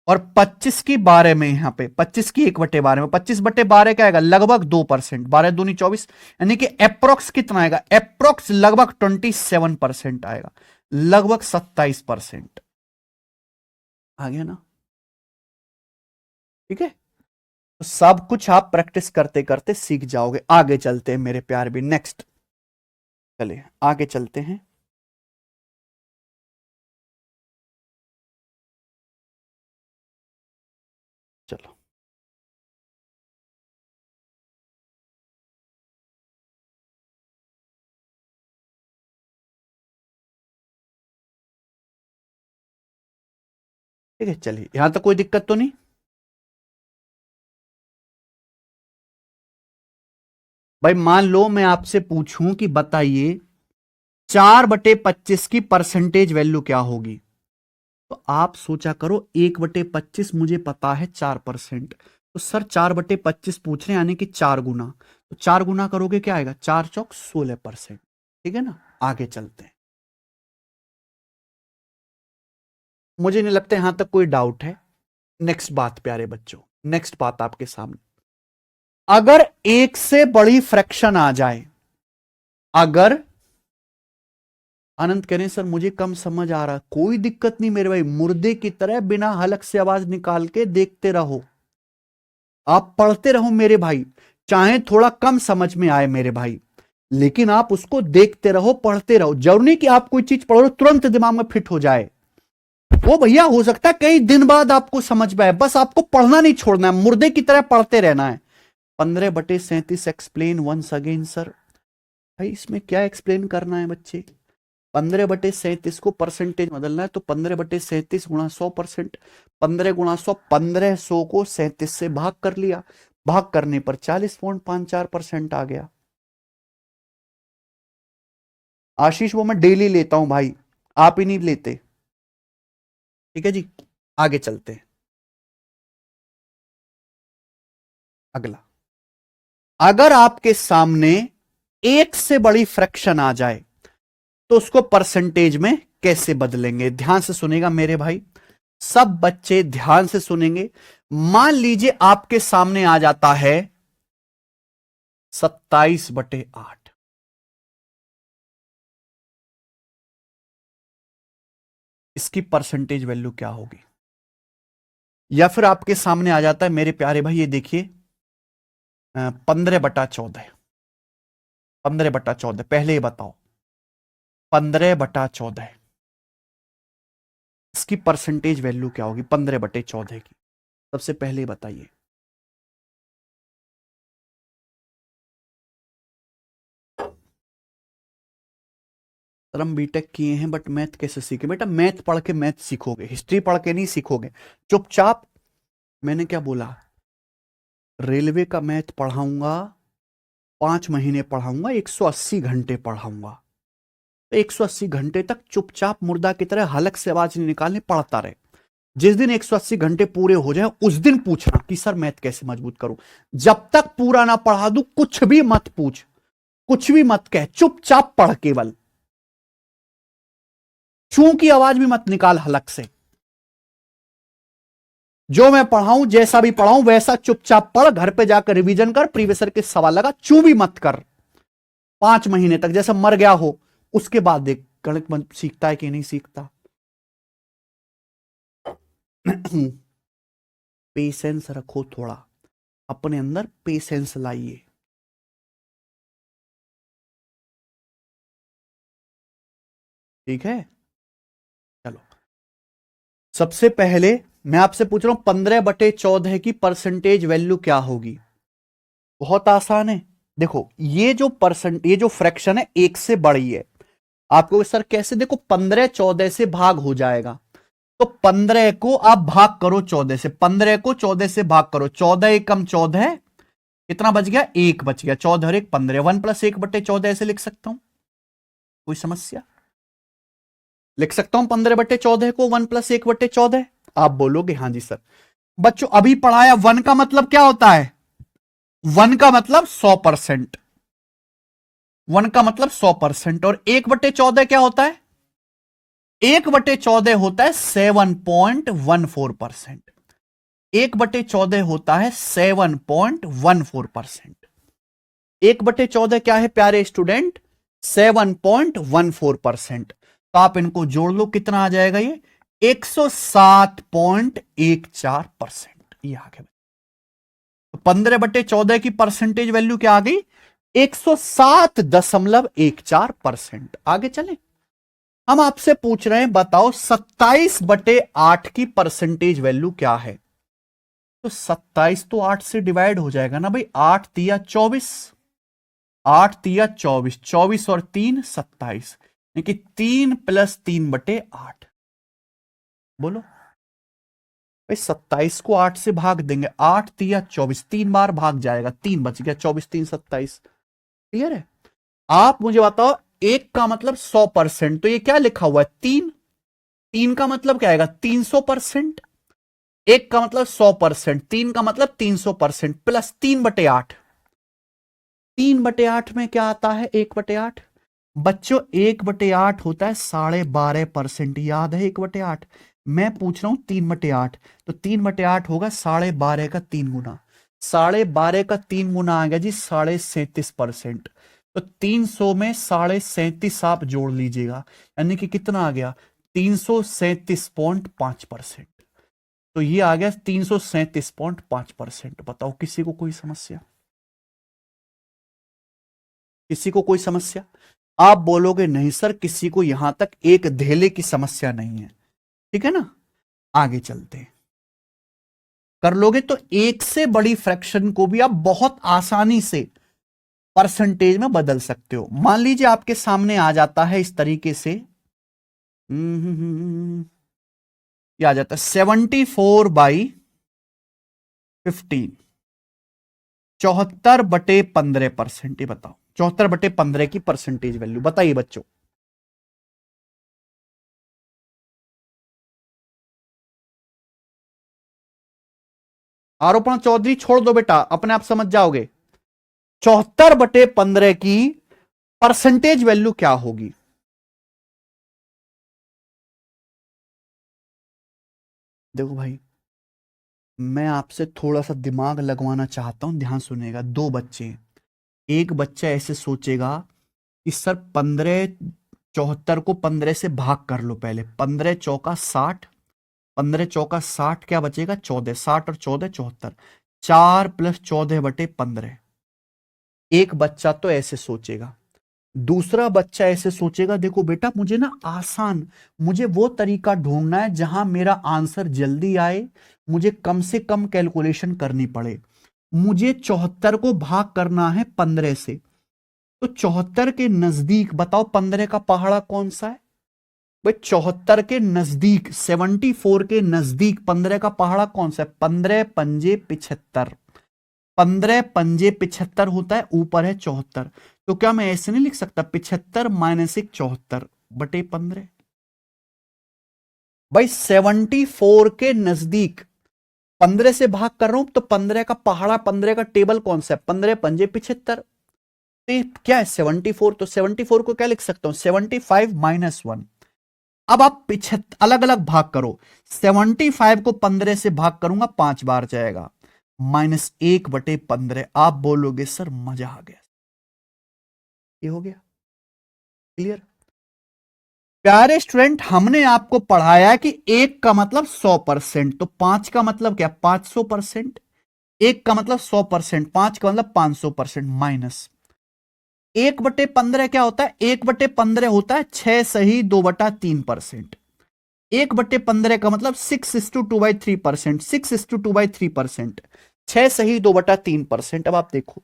Speaker 1: और 25 की 12 में, यहां पे 25 की 1/12 में, 25/12 क्या आएगा, लगभग 2%, 12 दूनी 24, यानी कि अप्रोक्स कितना आएगा, अप्रोक्स लगभग 27% आएगा, लगभग 27% आ गया ना, ठीक है। तो सब कुछ आप प्रैक्टिस करते करते सीख जाओगे। आगे चलते हैं मेरे प्यार भी, नेक्स्ट चले आगे चलते हैं। चलो ठीक है, चलिए यहां तक कोई दिक्कत तो नहीं। भाई मान लो मैं आपसे पूछूं कि बताइए 4/25 की परसेंटेज वैल्यू क्या होगी, तो आप सोचा करो, 1/25 मुझे पता है 4%, तो सर 4/25 पूछ रहे हैं यानी कि 4 गुना, तो 4 गुना करोगे क्या आएगा, 4 चौक 16%, ठीक है ना। आगे चलते हैं, मुझे नहीं लगता यहां तक कोई डाउट है। नेक्स्ट बात प्यारे बच्चों, नेक्स्ट बात आपके सामने, अगर एक से बड़ी फ्रैक्शन आ जाए, अगर आनंद कह रहे हैं सर मुझे कम समझ आ रहा, कोई दिक्कत नहीं मेरे भाई, मुर्दे की तरह बिना हलक से आवाज निकाल के देखते रहो, आप पढ़ते रहो मेरे भाई, चाहे थोड़ा कम समझ में आए मेरे भाई, लेकिन आप उसको देखते रहो, पढ़ते रहो। जरूरी नहीं कि आप कोई चीज पढ़ो तुरंत दिमाग में फिट हो जाए, वो भैया हो सकता है कई दिन बाद आपको समझ में आए, बस आपको पढ़ना नहीं छोड़ना है, मुर्दे की तरह पढ़ते रहना है। 15/37 एक्सप्लेन वंस अगेन सर, भाई इसमें क्या एक्सप्लेन करना है बच्चे, 15/37 को परसेंटेज बदलना है, तो 15/37 गुणा 100%, 15 × 100, 1500 को 37 से भाग कर लिया, भाग करने पर 40.54% आ गया। आशीष वो मैं डेली लेता हूं भाई, आप ही नहीं लेते। ठीक है जी, आगे चलते हैं। अगला, अगर आपके सामने एक से बड़ी फ्रैक्शन आ जाए तो उसको परसेंटेज में कैसे बदलेंगे? ध्यान से सुनेगा मेरे भाई, सब बच्चे ध्यान से सुनेंगे। मान लीजिए आपके सामने आ जाता है 27/8, इसकी परसेंटेज वैल्यू क्या होगी? या फिर आपके सामने आ जाता है मेरे प्यारे भाई, ये देखिए 15/14, 15/14, पहले ही बताओ 15/14, इसकी परसेंटेज वैल्यू क्या होगी 15/14 की? सबसे पहले ही बताइए। सर हम बीटेक किए हैं बट मैथ कैसे सीखे? बेटा मैथ पढ़ के मैथ सीखोगे, हिस्ट्री पढ़ के नहीं सीखोगे। चुपचाप, मैंने क्या बोला, रेलवे का मैथ पढ़ाऊंगा, 5 महीने पढ़ाऊंगा, 180 घंटे पढ़ाऊंगा। तो 180 घंटे तक चुपचाप मुर्दा की तरह हलक से आवाज नहीं निकालनी, पढ़ता रहे। जिस दिन 180 घंटे पूरे हो जाए उस दिन पूछना कि सर मैथ कैसे मजबूत करूं। जब तक पूरा ना पढ़ा दूं कुछ भी मत पूछ, कुछ भी मत कह, चुपचाप पढ़, केवल चू की आवाज भी मत निकाल हलक से। जो मैं पढ़ाऊं, जैसा भी पढ़ाऊं वैसा चुपचाप पढ़, घर पे जाकर रिवीजन कर, प्रीवियस के सवाल लगा, चू भी मत कर 5 महीने तक, जैसा मर गया हो। उसके बाद देख गणित सीखता है कि नहीं सीखता। पेशेंस रखो थोड़ा, अपने अंदर पेशेंस लाइए। ठीक है, चलो सबसे पहले मैं आपसे पूछ रहा हूं 15/14 की परसेंटेज वैल्यू क्या होगी? बहुत आसान है। देखो ये जो फ्रैक्शन है एक से बड़ी है। आपको सर कैसे? देखो 15 14 से भाग हो जाएगा, तो 15 को आप भाग करो 14 से, 15 को 14 से भाग करो, 14 एकम 14, कितना बच गया? 1 बच गया, 14 और 1 15, 1+1/14 ऐसे लिख सकता हूं। कोई समस्या? लिख सकता हूं 15/14 को 1+1/14। आप बोलोगे हाँ जी सर। बच्चों अभी पढ़ाया, 1 का मतलब क्या होता है? 1 का मतलब 100%, 1 का मतलब 100%, और 1/14 क्या होता है? 1/14 होता है 7.14%। 1/14 होता है 7.14%। 1/14 क्या है प्यारे स्टूडेंट? 7.14%। तो आप इनको जोड़ लो, कितना आ जाएगा ये? 107.14%। ये आ गया। तो 15/14 की परसेंटेज वैल्यू क्या आ गई? 107.14%। आगे चले, हम आपसे पूछ रहे हैं बताओ 27/8 की परसेंटेज वैल्यू क्या है? तो 27 तो 8 से डिवाइड हो जाएगा ना भाई, 8 तिया 24, 8 तिया 24, 24 और 3 27, यानी कि 3 + 3/8। बोलो भाई 27 को 8 से भाग देंगे, 8 तिया 24, 3 बार भाग जाएगा, 3 बच गया, 24 3 27। क्लियर है? आप मुझे बताओ, एक का मतलब 100%, तो ये क्या लिखा हुआ है? 3। 3 का मतलब क्या आएगा? 300%। एक का मतलब 100%, 3 का मतलब 300%, प्लस 3/8। 3/8 में क्या आता है? 1/8। बच्चों 1/8 होता है 12.5%, याद है 1/8? मैं पूछ रहा हूं 3/8, तो 3/8 होगा 12.5 का 3 गुना, 12.5 का 3 गुना आ गया जी 37.5%। तो 300 में 37.5 आप जोड़ लीजिएगा, यानी कि कितना आ गया? 337.5%। तो ये आ गया 337.5%। बताओ किसी को कोई समस्या? किसी को कोई समस्या? आप बोलोगे नहीं सर किसी को यहां तक एक धेले की समस्या नहीं है। ठीक है ना, आगे चलते हैं। कर लोगे तो एक से बड़ी फ्रैक्शन को भी आप बहुत आसानी से परसेंटेज में बदल सकते हो। मान लीजिए आपके सामने आ जाता है इस तरीके से, ये आ जाता है 74/15, 74/15%। ये बताओ 74/15 की परसेंटेज वैल्यू बताइए बच्चों। आरोपण चौधरी छोड़ दो बेटा, अपने आप समझ जाओगे। 74/15 की परसेंटेज वैल्यू क्या होगी? देखो भाई, मैं आपसे थोड़ा सा दिमाग लगवाना चाहता हूं, ध्यान सुनेगा। दो बच्चे हैं, एक बच्चा ऐसे सोचेगा कि सर 15 74 को 15 से भाग कर लो पहले। 15 चौका 60, 15 चौका 60, क्या बचेगा 14। 60 और 14 74, 4 + 14/15। एक बच्चा तो ऐसे सोचेगा। दूसरा बच्चा ऐसे सोचेगा, देखो बेटा मुझे ना आसान, मुझे वो तरीका ढूंढना है जहां मेरा आंसर जल्दी आए, मुझे कम से कम कैलकुलेशन करनी पड़े। मुझे 74 को भाग करना है 15 से, तो 74 के नजदीक बताओ 15 का पहाड़ा कौन सा है? भाई 74 के नजदीक, 74 के नजदीक 15 का पहाड़ा कौन सा है? 15 पंजे 75, 15 पंजे 75 होता है, ऊपर है 74। तो क्या मैं ऐसे नहीं लिख सकता 75 - 1 74/15? भाई 74 के नजदीक 15 से भाग कर रहा हूं, तो 15 का पहाड़ा, 15 का टेबल कौन सा है? 15 पंजे 75। क्या है 74? तो 74 को क्या लिख सकता हूं? 75 - 1। अब आप 75 अलग अलग भाग करो। 75 को 15 से भाग करूंगा 5 बार जाएगा, -1/15। आप बोलोगे सर मजा आ गया, ये हो गया क्लियर। प्यारे स्टूडेंट, हमने आपको पढ़ाया कि 1 का मतलब 100%, तो 5 का मतलब क्या? 500%। 1 का मतलब 100%, 5 का मतलब 500%, माइनस 1/15 क्या होता है? 1/15 होता है 6 सही 2/3%। 1/15 का मतलब 6:2/3%, 6:2/3%, 6 सही 2/3%। अब आप देखो,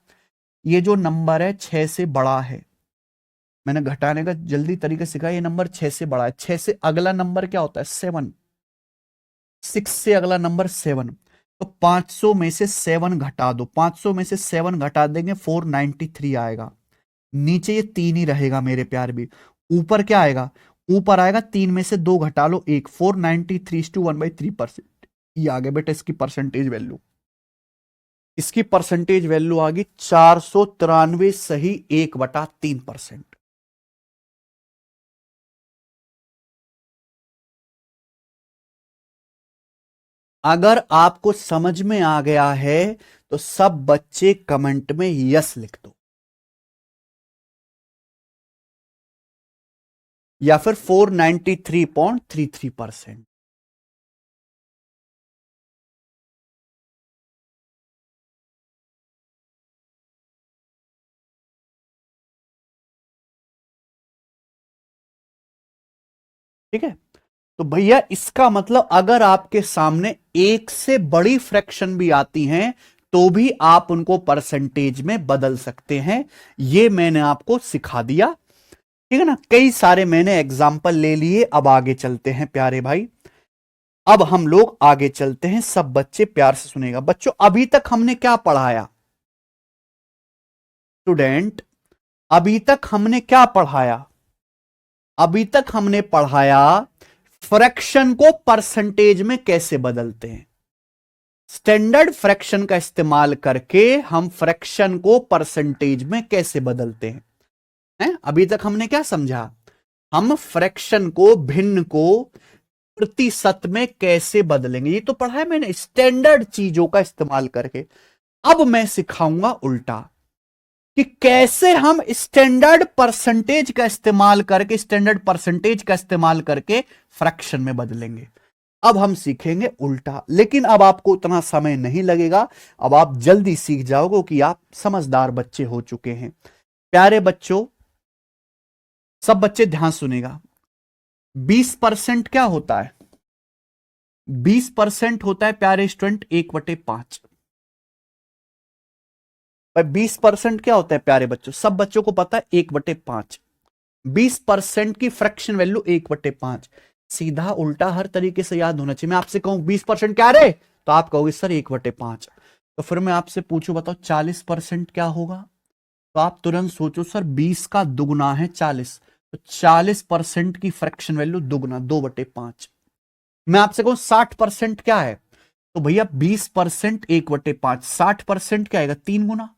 Speaker 1: ये जो नंबर है 6 से बड़ा है, मैंने घटाने का जल्दी तरीका सिखाया, ये नंबर 6 से बड़ा है। 6 से अगला नंबर क्या होता है? 7। 6 से अगला नंबर 7। तो 500 में से 7 घटा दो, 500 में से 7 घटा देंगे 493 आएगा। नीचे ये 3 ही रहेगा मेरे प्यार भी। ऊपर क्या आएगा? ऊपर आएगा 3 में से 2 घटा लो 1, 493 1/3%। ये आ गया बेटा इसकी परसेंटेज वैल्यू। इसकी परसेंटेज वैल्यू आ गई 493 सही 1/3%। अगर आपको समझ में आ गया है तो सब बच्चे कमेंट में यस लिख दो, या फिर 493.33%। ठीक है, तो भैया इसका मतलब अगर आपके सामने एक से बड़ी फ्रैक्शन भी आती हैं तो भी आप उनको परसेंटेज में बदल सकते हैं। ये मैंने आपको सिखा दिया, ठीक है ना। कई सारे मैंने एग्जाम्पल ले लिए। अब आगे चलते हैं प्यारे भाई, अब हम लोग आगे चलते हैं। सब बच्चे प्यार से सुनेगा। बच्चों अभी तक हमने क्या पढ़ाया? स्टूडेंट अभी तक हमने क्या पढ़ाया? अभी तक हमने पढ़ाया फ्रैक्शन को परसेंटेज में कैसे बदलते हैं। स्टैंडर्ड फ्रैक्शन का इस्तेमाल करके हम फ्रैक्शन को परसेंटेज में कैसे बदलते हैं? अभी तक हमने क्या समझा? हम फ्रैक्शन को, भिन्न को प्रतिशत में कैसे बदलेंगे, ये तो पढ़ा है मैंने स्टैंडर्ड चीजों का इस्तेमाल करके। अब मैं सिखाऊंगा उल्टा कि कैसे हम स्टैंडर्ड परसेंटेज का इस्तेमाल करके, स्टैंडर्ड परसेंटेज का इस्तेमाल करके फ्रैक्शन में बदलेंगे। अब हम सीखेंगे उल्टा, लेकिन अब आपको उतना समय नहीं लगेगा। अब आप जल्दी सीख जाओगे कि आप समझदार बच्चे हो चुके हैं। प्यारे बच्चों, सब बच्चे ध्यान सुनेगा। 20% क्या होता है? 20% होता है प्यारे स्टूडेंट 1/5। 20% क्या होता है प्यारे बच्चों? सब बच्चों को पता है 1/5। 20% की फ्रैक्शन वैल्यू 1/5। सीधा उल्टा हर तरीके से याद होना चाहिए। मैं आपसे कहूं 20% क्या रे, तो आप कहोगे सर 1/5। तो फिर मैं आपसे पूछूं बताओ 40% क्या होगा? तो आप तुरंत सोचो सर 20 का दुगुना है 40, तो 40% की फ्रैक्शन वैल्यू दुगुना 2/5। मैं आपसे कहूं 60% क्या है? तो भैया 20% 1/5, 60% क्या आएगा 3 गुना,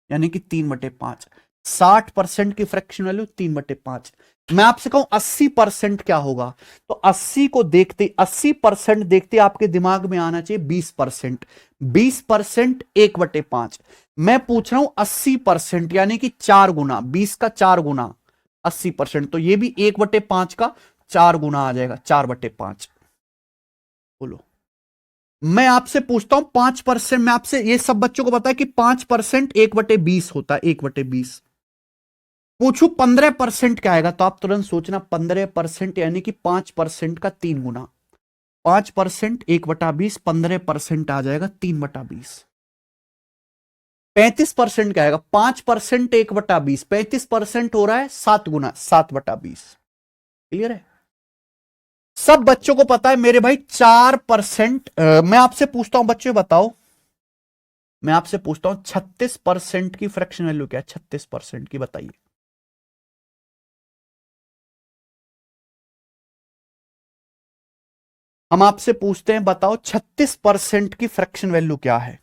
Speaker 1: यानी कि 3/5। 60% की फ्रैक्शन वैल्यू 3/5। मैं आपसे कहूं 80% क्या होगा, तो 80% देखते आपके दिमाग में आना चाहिए 20%। 20% 1/5। मैं पूछ रहा हूं 80%, यानी कि 4 गुना, 20 का 4 गुना 80%, तो ये भी 1/5 का 4 गुना आ जाएगा, 4/5। बोलो। मैं आपसे पूछता हूं 5%, मैं आपसे, ये सब बच्चों को पता है कि 5% 1/20 होता है, 1/20। पूछू 15% क्या आएगा, तो आप तुरंत सोचना 15% यानी कि 5% का 3 गुना। 5% 1/20, 15% आ जाएगा 3/20। 35% क्या आएगा, 5% 1/20, 35% हो रहा है 7 गुना, 7/20। क्लियर है? सब बच्चों को पता है मेरे भाई 4%। मैं आपसे पूछता हूं बच्चे बताओ, मैं आपसे पूछता हूं 36% की फ्रैक्शन वैल्यू क्या है, 36% की बताइए। हम आपसे पूछते हैं बताओ 36% की फ्रैक्शन वैल्यू क्या है।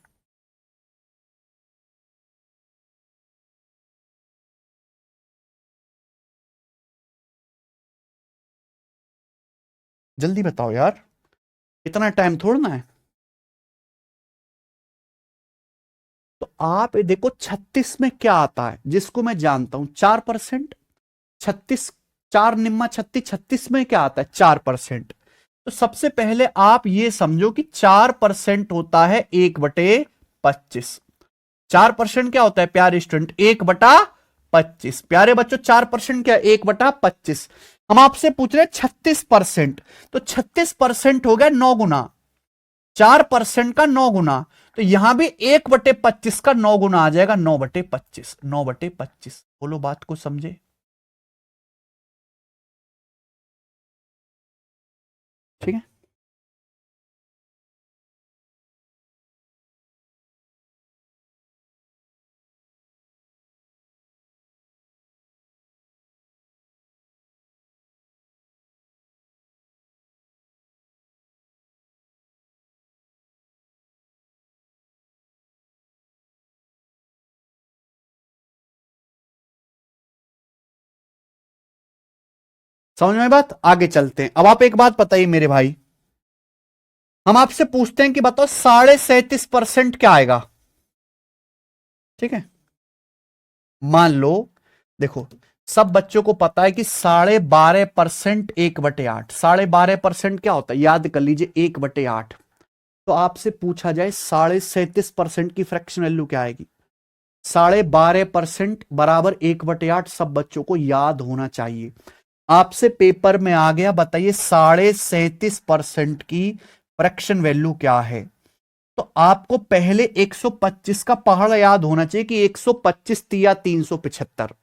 Speaker 1: जल्दी बताओ यार, इतना टाइम थोड़ना है। तो आप ये देखो 36 में क्या आता है, जिसको मैं जानता हूं 4%। 36, 4 निम्मा 36, 36 में क्या आता है 4%। तो सबसे पहले आप ये समझो कि 4% होता है 1/25। 4% क्या होता है प्यारे स्टूडेंट, 1/25। प्यारे बच्चों 4% क्या है, 1/25। हम आपसे पूछ रहे हैं 36%, तो 36% हो गया 9 गुना, 4% का 9 गुना। तो यहां भी 1/25 का 9 गुना आ जाएगा, 9/25, 9/25। बोलो बात को समझे? ठीक है। समझ में बात, आगे चलते हैं। अब आप एक बात बताइए मेरे भाई, हम आपसे पूछते हैं कि बताओ 37.5% क्या आएगा। ठीक है, मान लो, देखो सब बच्चों को पता है कि 12.5% 1/8, 12.5% क्या होता है याद कर लीजिए, 1/8। तो आपसे पूछा जाए 37.5% की फ्रैक्शन वैल्यू क्या आएगी। 12.5% बराबर 1/8, सब बच्चों को याद होना चाहिए। आपसे पेपर में आ गया, बताइए 37.5% की फ्रैक्शन वैल्यू क्या है। तो आपको पहले 125 का पहाड़ याद होना चाहिए कि 125 तिया 375,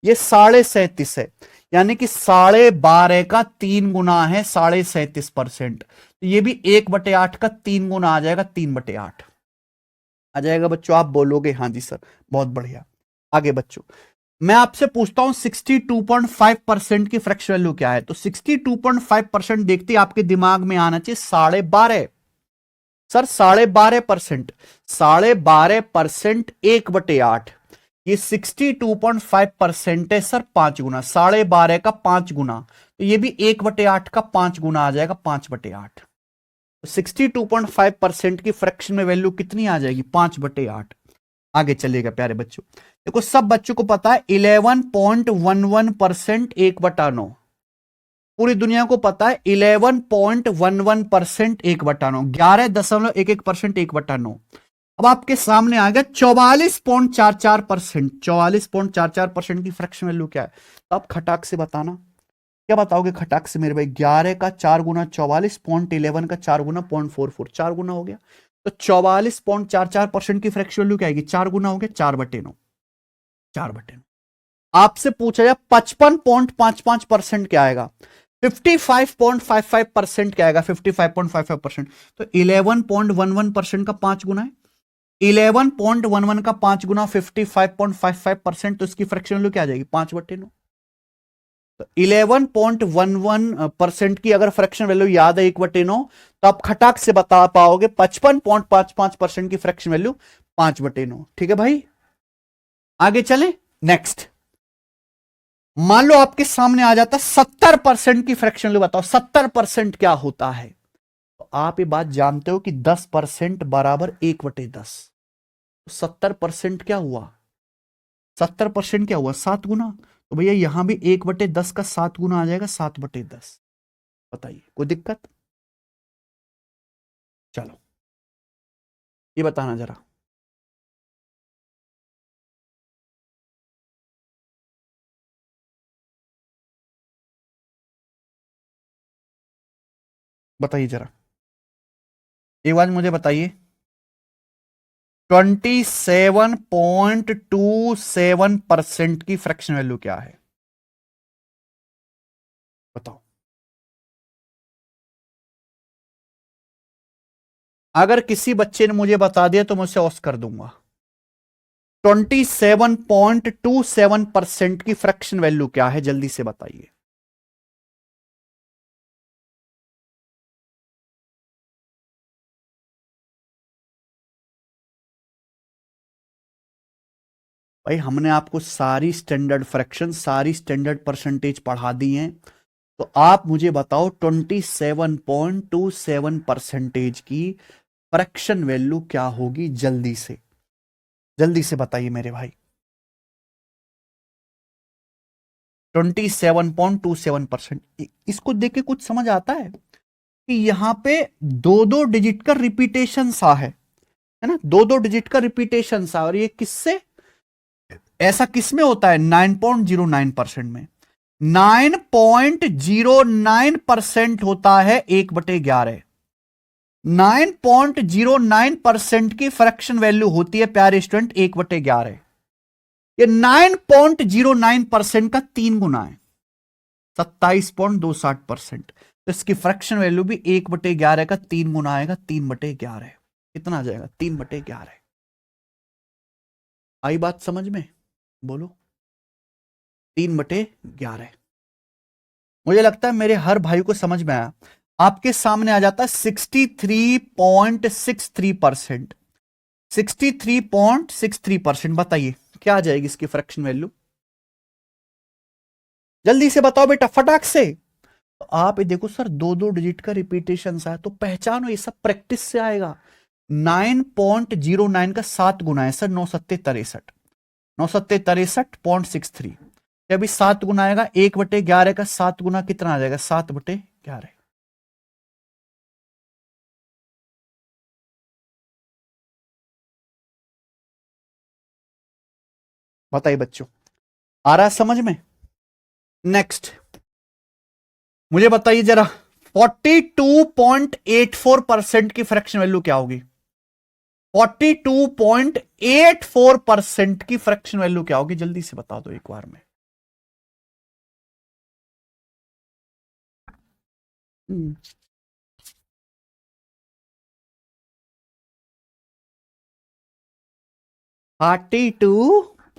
Speaker 1: ये 37.5 है, यानी कि 12.5 का 3 गुना है 37.5%। तो ये भी 1/8 का 3 गुना आ जाएगा, 3/8 आ जाएगा। बच्चों आप बोलोगे हाँ जी सर, बहुत बढ़िया। आगे बच्चों, मैं आपसे पूछता हूं 62.5% की फ्रैक्शन वैल्यू क्या है। तो 62.5% देखते ही आपके दिमाग में आना चाहिए 12.5। सर 12.5%, 12.5% 1/8, ये 62.5% है सर, 5 गुना, 12.5 का 5 गुना, तो ये भी 1/8 का 5 गुना आ जाएगा, 5/8। 62.5% की फ्रैक्शन में वैल्यू कितनी आ जाएगी, 5/8। आगे चलिएगा प्यारे बच्चों, देखो सब बच्चों को पता है 11.11% 1/9, पूरी दुनिया को पता है 11.11% 1/9, 11.11% 1/9। अब आपके सामने आ गया 44.44%, 44.44% की फ्रैक्शन वैल्यू क्या है। तो आप खटाक से बताना, क्या बताओगे खटाक से मेरे भाई, 11 का 4 गुना 44, 0.11 का 4 गुना 0.44, 4 गुना हो गया। तो 44.44% की फ्रैक्शन वैल्यू क्या आएगी, 4 गुना हो गया, 4/9, 4/9। आपसे पूछा जाए 55.55% क्या आएगा, 55.55% क्या आएगा, 55.55%। तो 11.11% का 5 गुना है, 11.11 का 5 गुना 55.55%, तो इसकी फ्रैक्शन वैल्यू क्या आ जाएगी, 5/9। 11.11% की अगर फ्रैक्शन वैल्यू याद है 1/9, तो आप खटाक से बता पाओगे 55.55% की फ्रैक्शन वैल्यू 5/9। ठीक है भाई, आगे चलें। नेक्स्ट, मान लो आपके सामने आ जाता 70% की फ्रैक्शन वैल्यू, बताओ 70% क्या होता है। तो आप ये बात जानते हो कि 10% बराबर 1/10। 70% क्या हुआ, 70% क्या हुआ, 7 गुना। तो भैया यहां भी 1/10 का 7 गुना आ जाएगा, 7/10। बताइए कोई दिक्कत? चलो ये बताना जरा। बताइए जरा, एक बार मुझे बताइए, 27.27% की फ्रैक्शन वैल्यू क्या है, बताओ। अगर किसी बच्चे ने मुझे बता दिया तो मैं उसे ऑस कर दूंगा। 27.27% की फ्रैक्शन वैल्यू क्या है, जल्दी से बताइए। भाई हमने आपको सारी स्टैंडर्ड फ्रैक्शन, सारी स्टैंडर्ड परसेंटेज पढ़ा दी हैं, तो आप मुझे बताओ 27.27% की फ्रैक्शन वैल्यू क्या होगी, जल्दी से, जल्दी से बताइए मेरे भाई। 27.27%। इसको देख के कुछ समझ आता है कि यहां पे दो दो डिजिट का रिपीटेशन सा है ना, दो दो डिजिट का रिपीटेशन सा, और ये किससे, ऐसा किस में होता है, 9.09% में। 9.09% होता है 1/11। 9.09% की फ्रैक्शन वैल्यू होती है प्यारे स्टूडेंट 1/11। ये 9.09% का 3 गुना है, 27.28%। तो इसकी फ्रैक्शन वैल्यू भी 1/11 का 3 गुना आएगा, 3/11। कितना आ जाएगा, 3/11। आई बात समझ में, बोलो। 3/11। मुझे लगता है मेरे हर भाई को समझ में आया। आपके सामने आ जाता है 63.63%। 63.63%, बताइए क्या आ जाएगी इसकी फ्रैक्शन वैल्यू, जल्दी से बताओ बेटा फटाक से। तो आप ये देखो सर, दो दो डिजिट का रिपीटेशन है, तो पहचानो ये सब प्रैक्टिस से आएगा। 9.09 का 7 गुना है सर, 9×7=63। 9×7=63.63। अभी 7 गुना आएगा, 1/11 का 7 गुना कितना आ जाएगा, 7/11। बताइए बच्चों, आ रहा है समझ में? नेक्स्ट मुझे बताइए जरा, 42.84% की फ्रैक्शन वैल्यू क्या होगी। 42.84% की फ्रैक्शन वैल्यू क्या होगी, जल्दी से बता दो एक बार में।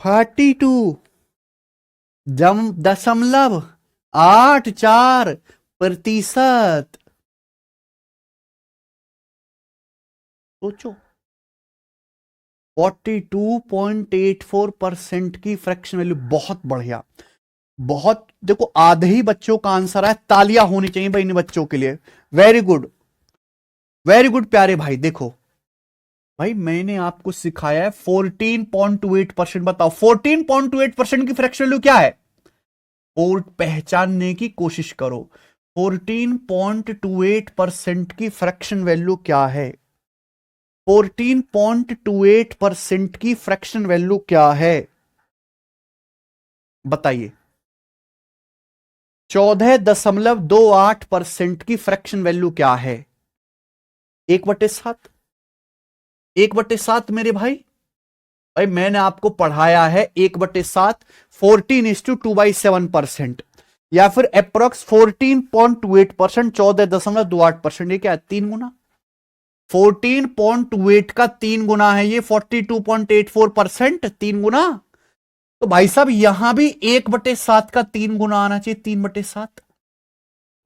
Speaker 1: 42 दशमलव 84%। सोचो, 42.84% की फ्रैक्शन वैल्यू, बहुत बढ़िया, बहुत। देखो आधे ही बच्चों का आंसर है, तालियां होनी चाहिए भाई इन बच्चों के लिए। वेरी गुड, वेरी गुड प्यारे भाई। देखो भाई मैंने आपको सिखाया है 14.28%। बताओ 14.28% की फ्रैक्शन वैल्यू क्या है, और पहचानने की कोशिश करो। 14.28% की फ्रैक्शन वैल्यू क्या है, 14.28% की फ्रैक्शन वैल्यू क्या है, बताइए। 14.28% की फ्रैक्शन वैल्यू क्या है, 1/7। 1/7 मेरे भाई, भाई मैंने आपको पढ़ाया है 1/7, 14:2/7%, या फिर अप्रोक्स 14.28%, 14.28%। ये क्या है, 3 गुना। 14.28 का 3 गुना है ये 42.84%, 3 गुना। तो भाई साहब यहां भी 1/7 का 3 गुना आना चाहिए, 3/7।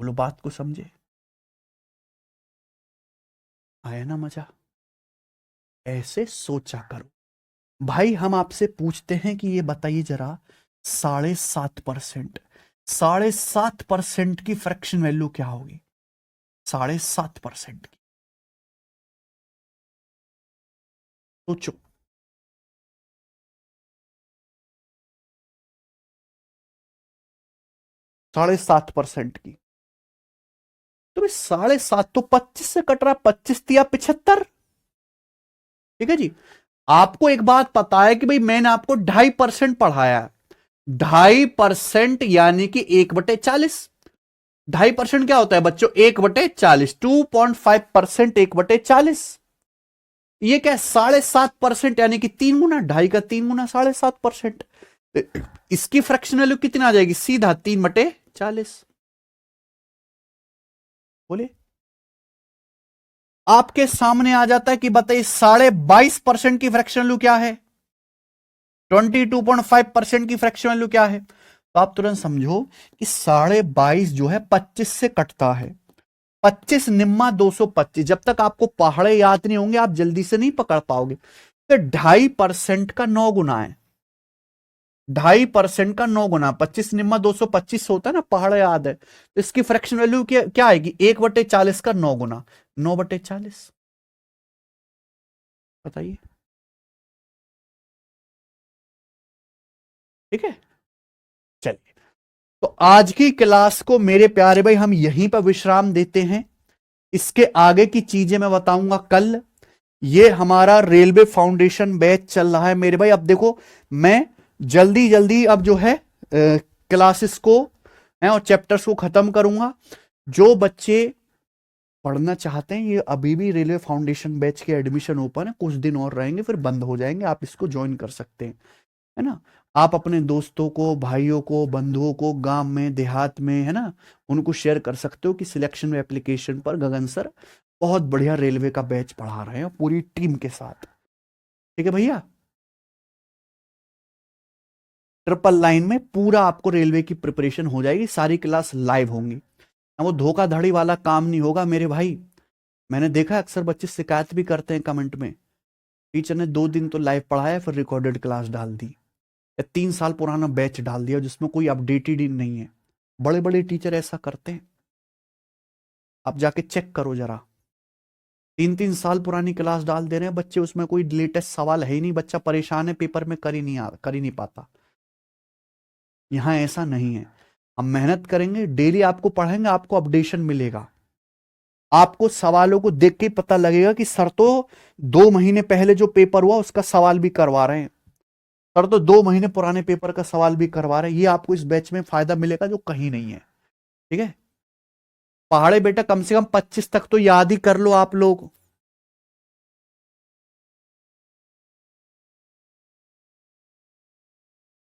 Speaker 1: बोलो बात को समझे, आया ना मजा? ऐसे सोचा करो भाई। हम आपसे पूछते हैं कि ये बताइए जरा, 7.5%, 7.5% की फ्रैक्शन वैल्यू क्या होगी? 7.5% की सोचो। 7.5% की, तो भाई 7.5 तो 25 से कट रहा, 25 दिया 75। ठीक है जी। आपको एक बात पता है कि भाई मैंने आपको 2.5% पढ़ाया है, 2.5% यानी कि 1/40। 2.5% क्या होता है बच्चों? 1/40, 2.5%, 1/40। ये क्या है? 7.5% यानी कि 3 गुना, 2.5 का 3 गुना 7.5%। इसकी फ्रैक्शन वैल्यू कितनी आ जाएगी? सीधा 3/40। बोले आपके सामने आ जाता है कि बताइए 22.5% की फ्रैक्शन वैल्यू क्या है? 22.5% की फ्रैक्शन वैल्यू क्या है? तो आप तुरंत समझो कि 22.5 जो है 25 से कटता है। 25 निम्मा 225। जब तक आपको पहाड़े याद नहीं होंगे आप जल्दी से नहीं पकड़ पाओगे। तो 2.5% का 9 गुना है, 2.5% का 9 गुना, 25 निम्मा 225 होता है ना, पहाड़ याद है। तो इसकी फ्रैक्शन वैल्यू क्या आएगी? 1/40 का 9 गुना, 9/40। बताइए, ठीक है। चलिए, तो आज की क्लास को मेरे प्यारे भाई हम यहीं पर विश्राम देते हैं। इसके आगे की चीजें मैं बताऊंगा कल। ये हमारा रेलवे फाउंडेशन बैच चल रहा है मेरे भाई। अब देखो, मैं जल्दी जल्दी अब जो है क्लासेस को है और चैप्टर्स को खत्म करूंगा। जो बच्चे पढ़ना चाहते हैं, ये अभी भी रेलवे फाउंडेशन बैच के एडमिशन ओपन है, कुछ दिन और रहेंगे फिर बंद हो जाएंगे, आप इसको ज्वाइन कर सकते हैं, है ना। आप अपने दोस्तों को, भाइयों को, बंधुओं को, गांव में देहात में, है ना, उनको शेयर कर सकते हो कि सिलेक्शन में एप्लीकेशन पर गगन सर बहुत बढ़िया रेलवे का बैच पढ़ा रहे हैं पूरी टीम के साथ। ठीक है भैया। ट्रिपल लाइन में पूरा आपको रेलवे की प्रिपरेशन हो जाएगी, सारी क्लास लाइव होंगी। वो धोखाधड़ी वाला काम नहीं होगा मेरे भाई। मैंने देखा अक्सर बच्चे शिकायत भी करते हैं कमेंट में, टीचर ने 2 दिन तो लाइव पढ़ाया फिर रिकॉर्डेड क्लास डाल दी, या 3 साल पुराना बैच डाल दिया जिसमें कोई अपडेटेड ही नहीं है। बड़े बड़े टीचर ऐसा करते हैं, आप जाके चेक करो जरा। 3 3 साल पुरानी क्लास डाल दे रहे हैं बच्चे, उसमें कोई लेटेस्ट सवाल है ही नहीं, बच्चा परेशान है, पेपर में कर ही नहीं पाता। यहां ऐसा नहीं है। हम मेहनत करेंगे, डेली आपको पढ़ाएंगे, आपको अपडेशन मिलेगा। आपको सवालों को देख के ही पता लगेगा कि सर तो 2 महीने पहले जो पेपर हुआ उसका सवाल भी करवा रहे हैं, सर तो 2 महीने पुराने पेपर का सवाल भी करवा रहे हैं। ये आपको इस बैच में फायदा मिलेगा जो कहीं नहीं है। ठीक है। पहाड़े बेटा कम से कम 25 तक तो याद ही कर लो आप लोग।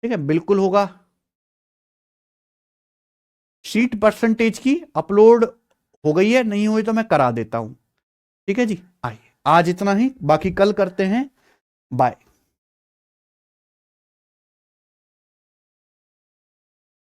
Speaker 1: ठीक है, बिल्कुल होगा। शीट परसेंटेज की अपलोड हो गई है, नहीं हुई तो मैं करा देता हूं। ठीक है जी। आइए, आज इतना ही, बाकी कल करते हैं। बाय।